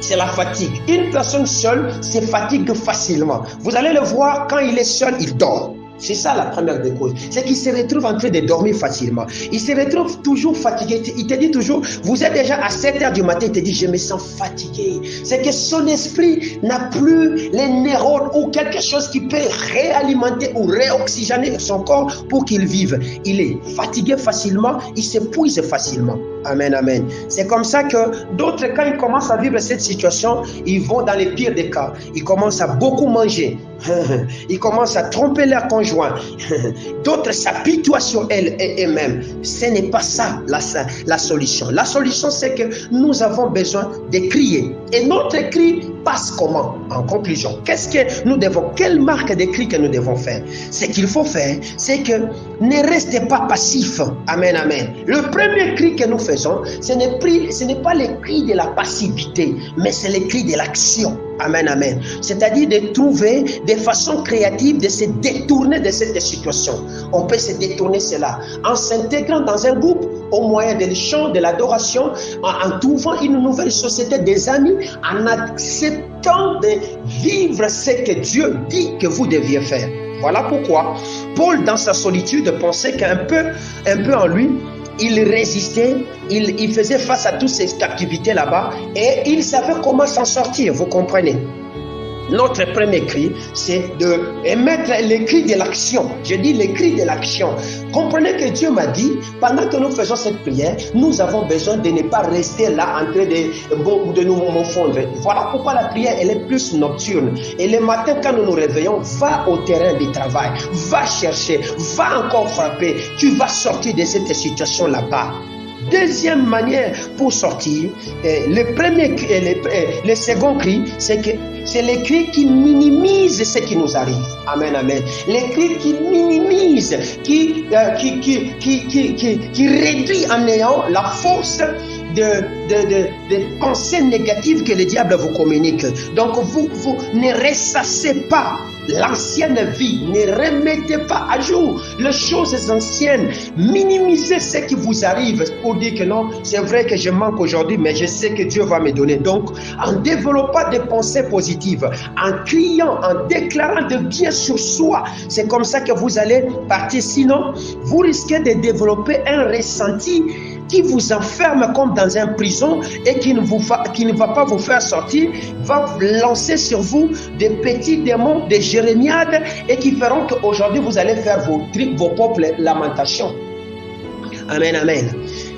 c'est la fatigue. Une personne seule se fatigue facilement. Vous allez le voir, quand il est seul, il dort. C'est ça la première des causes. C'est qu'il se retrouve en train de dormir facilement. Il se retrouve toujours fatigué. Il te dit toujours, vous êtes déjà à 7 h du matin, il te dit, je me sens fatigué. C'est que son esprit n'a plus les neurones ou quelque chose qui peut réalimenter ou réoxygéner son corps pour qu'il vive. Il est fatigué facilement, il s'épuise facilement. Amen, amen. C'est comme ça que d'autres, quand ils commencent à vivre cette situation, ils vont dans les pires des cas. Ils commencent à beaucoup manger. Ils commencent à tromper leur conjoint. D'autres s'apitoient sur elles-mêmes. Ce n'est pas ça la solution. La solution, c'est que nous avons besoin de crier. Et notre cri passe comment? En conclusion, qu'est-ce que nous devons, quelle marque de cri que nous devons faire? Ce qu'il faut faire, c'est que ne restez pas passif. Amen, amen. Le premier cri que nous faisons, ce n'est pas le cri de la passivité, mais c'est le cri de l'action. Amen, amen. C'est-à-dire de trouver des façons créatives de se détourner de cette situation. On peut se détourner cela en s'intégrant dans un groupe au moyen des chants, de l'adoration, en trouvant une nouvelle société des amis, en acceptant de vivre ce que Dieu dit que vous deviez faire. Voilà pourquoi Paul, dans sa solitude, pensait qu'un peu en lui, il résistait, il faisait face à toutes ces captivités là-bas et il savait comment s'en sortir, vous comprenez? Notre premier cri, c'est d'émettre le cri de l'action. Je dis le cri de l'action. Comprenez que Dieu m'a dit, pendant que nous faisons cette prière, nous avons besoin de ne pas rester là en train de nous morfondre. Voilà pourquoi la prière, elle est plus nocturne. Et le matin, quand nous nous réveillons, va au terrain du travail, va chercher, va encore frapper. Tu vas sortir de cette situation là-bas. Deuxième manière pour sortir, le second cri, c'est le cri qui minimise ce qui nous arrive. Amen, amen. Le cri qui minimise, qui réduit en néant la force de pensées négatives que le diable vous communique. Donc vous ne ressassez pas l'ancienne vie, ne remettez pas à jour les choses anciennes, minimisez ce qui vous arrive pour dire que non, c'est vrai que je manque aujourd'hui, mais je sais que Dieu va me donner. Donc, en développant des pensées positives, en criant, en déclarant de bien sur soi, c'est comme ça que vous allez partir. Sinon, vous risquez de développer un ressenti qui vous enferme comme dans une prison et qui ne va pas vous faire sortir, va lancer sur vous des petits démons, des jérémiades et qui feront qu'aujourd'hui vous allez faire vos propres lamentations. Amen, amen.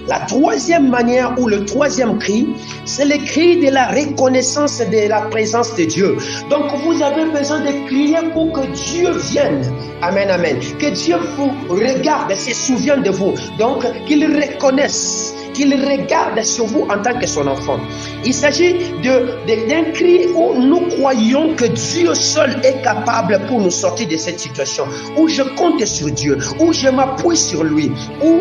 La troisième manière ou le troisième cri, c'est le cri de la reconnaissance de la présence de Dieu. Donc vous avez besoin de crier pour que Dieu vienne. Amen, amen. Que Dieu vous regarde et se souvienne de vous. Donc qu'il reconnaisse, qu'il regarde sur vous en tant que son enfant. Il s'agit d'un cri où nous croyons que Dieu seul est capable pour nous sortir de cette situation. Où je compte sur Dieu, où je m'appuie sur lui, où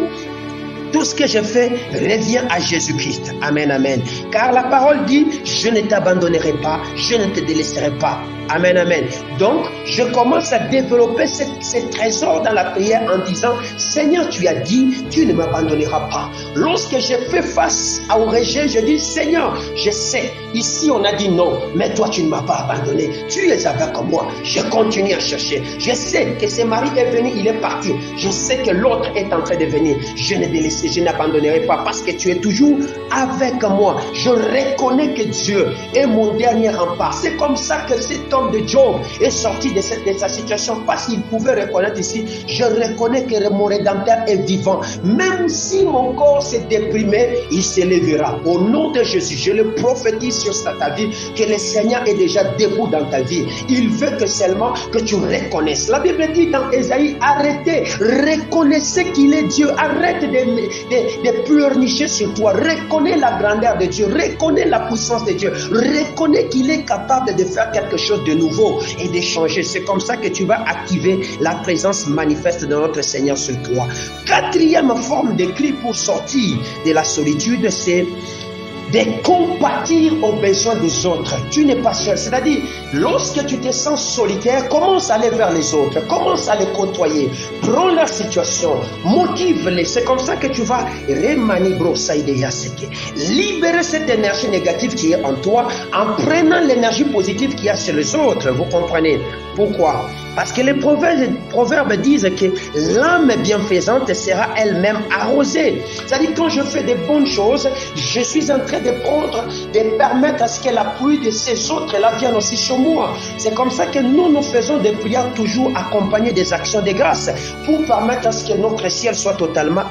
tout ce que je fais revient à Jésus-Christ. Amen, amen. Car la parole dit, je ne t'abandonnerai pas, je ne te délaisserai pas. Amen, amen. Donc, je commence à développer ce trésor dans la prière en disant, Seigneur, tu as dit, tu ne m'abandonneras pas. Lorsque je fais face au rejet, je dis, Seigneur, je sais, ici on a dit non, mais toi tu ne m'as pas abandonné. Tu es avec moi. Je continue à chercher. Je sais que ce mari est venu, il est parti. Je sais que l'autre est en train de venir. Je n'abandonnerai pas parce que tu es toujours avec moi. Je reconnais que Dieu est mon dernier rempart. C'est comme ça que cet homme homme de Job est sorti de sa situation parce qu'il pouvait reconnaître ici, je reconnais que mon Rédempteur est vivant. Même si mon corps s'est déprimé, il s'élèvera. Au nom de Jésus, je le prophétise sur ta vie, que le Seigneur est déjà debout dans ta vie. Il veut que seulement que tu reconnaisses. La Bible dit dans Ésaïe, arrêtez, reconnaissez qu'il est Dieu. Arrête de pleurnicher sur toi. Reconnais la grandeur de Dieu. Reconnais la puissance de Dieu. Reconnais qu'il est capable de faire quelque chose de nouveau et de changer. C'est comme ça que tu vas activer la présence manifeste de notre Seigneur sur toi. Quatrième forme de cri pour sortir de la solitude, c'est de compatir aux besoins des autres. Tu n'es pas seul. C'est-à-dire, lorsque tu te sens solitaire, commence à aller vers les autres, commence à les côtoyer, prends leur situation, motive-les. C'est comme ça que tu vas libérer cette énergie négative qui est en toi en prenant l'énergie positive qu'il y a sur les autres. Vous comprenez pourquoi? Parce que les proverbes disent que l'âme bienfaisante sera elle-même arrosée. C'est-à-dire, quand je fais des bonnes choses, je suis en train de permettre à ce que la pluie de ces autres-là vienne aussi sur moi. C'est comme ça que nous faisons des prières toujours accompagnées des actions de grâce pour permettre à ce que notre ciel soit totalement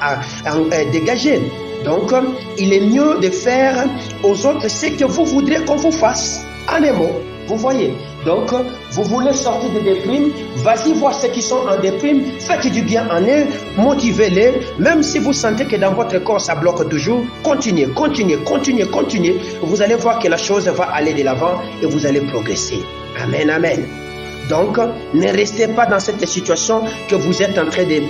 dégagé. Donc, il est mieux de faire aux autres ce que vous voudrez qu'on vous fasse. En un mot, vous voyez. Donc, vous voulez sortir de déprime, vas-y voir ceux qui sont en déprime, faites du bien en eux, motivez-les, même si vous sentez que dans votre corps ça bloque toujours, continuez. Vous allez voir que la chose va aller de l'avant et vous allez progresser. Amen, amen. Donc, ne restez pas dans cette situation que vous êtes en train de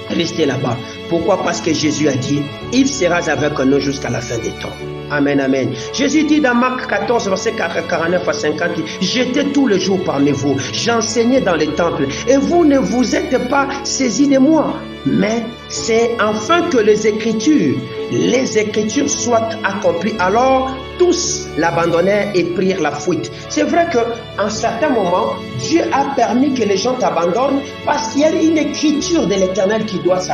rester là-bas. Pourquoi? Parce que Jésus a dit, il sera avec nous jusqu'à la fin des temps. Amen, amen. Jésus dit dans Marc 14, verset 49 à 50, j'étais tous les jours parmi vous, j'enseignais dans les temples, et vous ne vous êtes pas saisis de moi. Mais c'est afin que les Écritures soient accomplies. Alors, tous l'abandonnèrent et prirent la fuite. C'est vrai qu'à un certain moment, Dieu a permis que les gens t'abandonnent parce qu'il y a une écriture de l'Éternel qui doit se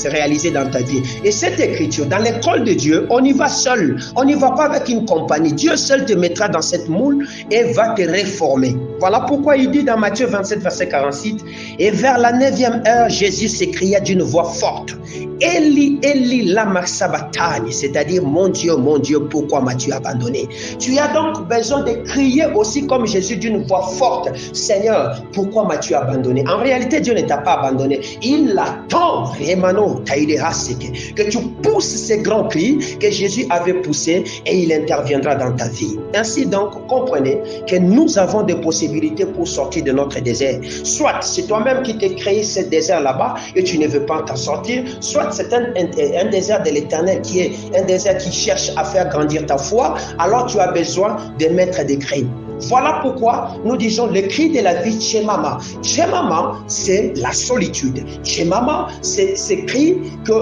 réaliser dans ta vie. Et cette écriture, dans l'école de Dieu, on y va seul. On n'y va pas avec une compagnie. Dieu seul te mettra dans cette moule et va te réformer. Voilà pourquoi il dit dans Matthieu 27, verset 46, et vers la 9e heure, Jésus s'écria d'une voix forte, Eli, Eli, lama sabachthani, c'est-à-dire, mon Dieu, pourquoi m'as-tu abandonné? Tu as donc besoin de crier aussi comme Jésus d'une voix forte, Seigneur, pourquoi m'as-tu abandonné? En réalité, Dieu ne t'a pas abandonné. Il attend, que tu pousses ces grands cris que Jésus avait poussés et il interviendra dans ta vie. Ainsi donc, comprenez que nous avons des possibilités pour sortir de notre désert. Soit c'est toi-même qui t'es créé ce désert là-bas et tu ne veux pas t'en sortir, soit c'est un désert de l'Éternel qui est un désert qui cherche à faire grandir ta foi, alors tu as besoin de mettre des cris. Voilà pourquoi nous disons le cri de la vie Tchemama. Tchemama, c'est la solitude. Tchemama, c'est ce cri que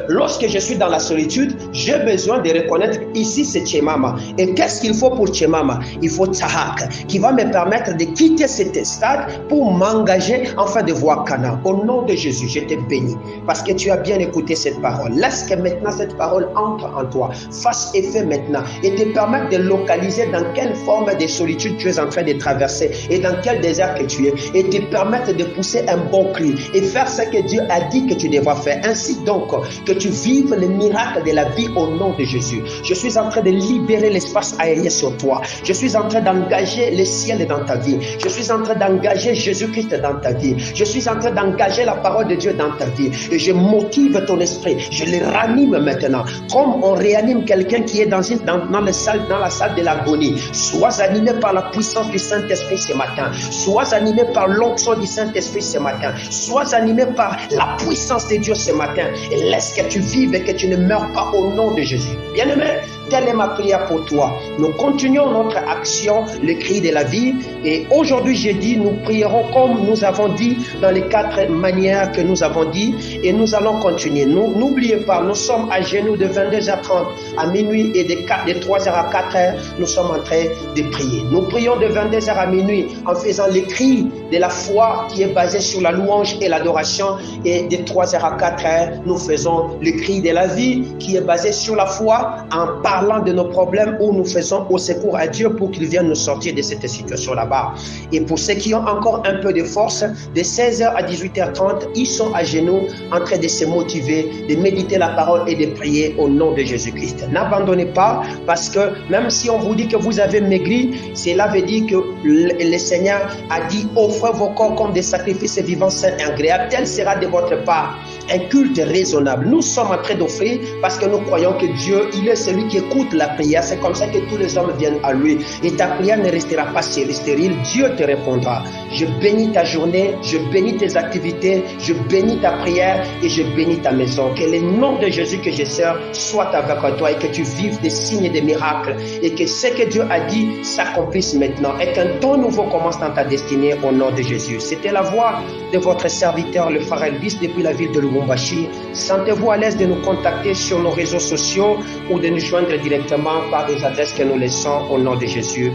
lorsque je suis dans la solitude, j'ai besoin de reconnaître ici c'est Tchemama. Et qu'est-ce qu'il faut pour Tchemama? Il faut Tzahak, qui va me permettre de quitter cet stade pour m'engager afin de voir Canaan. Au nom de Jésus, je te bénis parce que tu as bien écouté cette parole. Laisse que maintenant cette parole entre en toi, fasse effet maintenant et te permette de localiser dans quelle forme de solitude tu es en train de traverser et dans quel désert que tu es et te permettre de pousser un bon cri et faire ce que Dieu a dit que tu devras faire. Ainsi donc que tu vives le miracle de la vie au nom de Jésus. Je suis en train de libérer l'espace aérien sur toi. Je suis en train d'engager le ciel dans ta vie. Je suis en train d'engager Jésus-Christ dans ta vie. Je suis en train d'engager la parole de Dieu dans ta vie. Et je motive ton esprit. Je le ranime maintenant. Comme on réanime quelqu'un qui est dans la salle de l'agonie. Sois animé par la puissance du Saint-Esprit ce matin. Sois animé par l'onction du Saint-Esprit ce matin. Sois animé par la puissance de Dieu ce matin. Et laisse que tu vives et que tu ne meurs pas au nom de Jésus. Bien-aimé, telle est ma prière pour toi. Nous continuons notre action, le cri de la vie. Et aujourd'hui, jeudi, nous prierons comme nous avons dit dans les 4 manières que nous avons dit. Et nous allons continuer. N'oubliez pas, nous sommes à genoux de 22h30 à minuit et de 3h à 4h. Nous sommes en train de prier. Nous prions de 22h à minuit en faisant le cri de la foi qui est basé sur la louange et l'adoration. Et de 3h à 4h, nous faisons le cri de la vie qui est basé sur la foi en parole parlant de nos problèmes ou nous faisons au secours à Dieu pour qu'il vienne nous sortir de cette situation là-bas. Et pour ceux qui ont encore un peu de force, de 16h à 18h30, ils sont à genoux en train de se motiver, de méditer la parole et de prier au nom de Jésus-Christ. N'abandonnez pas, parce que même si on vous dit que vous avez maigri, cela veut dire que le Seigneur a dit offrez vos corps comme des sacrifices vivants, saints et agréables. Tel sera de votre part un culte raisonnable. Nous sommes en train d'offrir parce que nous croyons que Dieu, il est celui qui écoute la prière. C'est comme ça que tous les hommes viennent à lui. Et ta prière ne restera pas stérile. Dieu te répondra. Je bénis ta journée, je bénis tes activités, je bénis ta prière et je bénis ta maison. Que le nom de Jésus que je sers soit avec toi et que tu vives des signes et des miracles et que ce que Dieu a dit s'accomplisse maintenant et qu'un temps nouveau commence dans ta destinée au nom de Jésus. C'était la voix de votre serviteur, le frère Elvis, depuis la ville de Lubumbashi. Sentez-vous à l'aise de nous contacter sur nos réseaux sociaux ou de nous joindre directement par des adresses que nous laissons au nom de Jésus.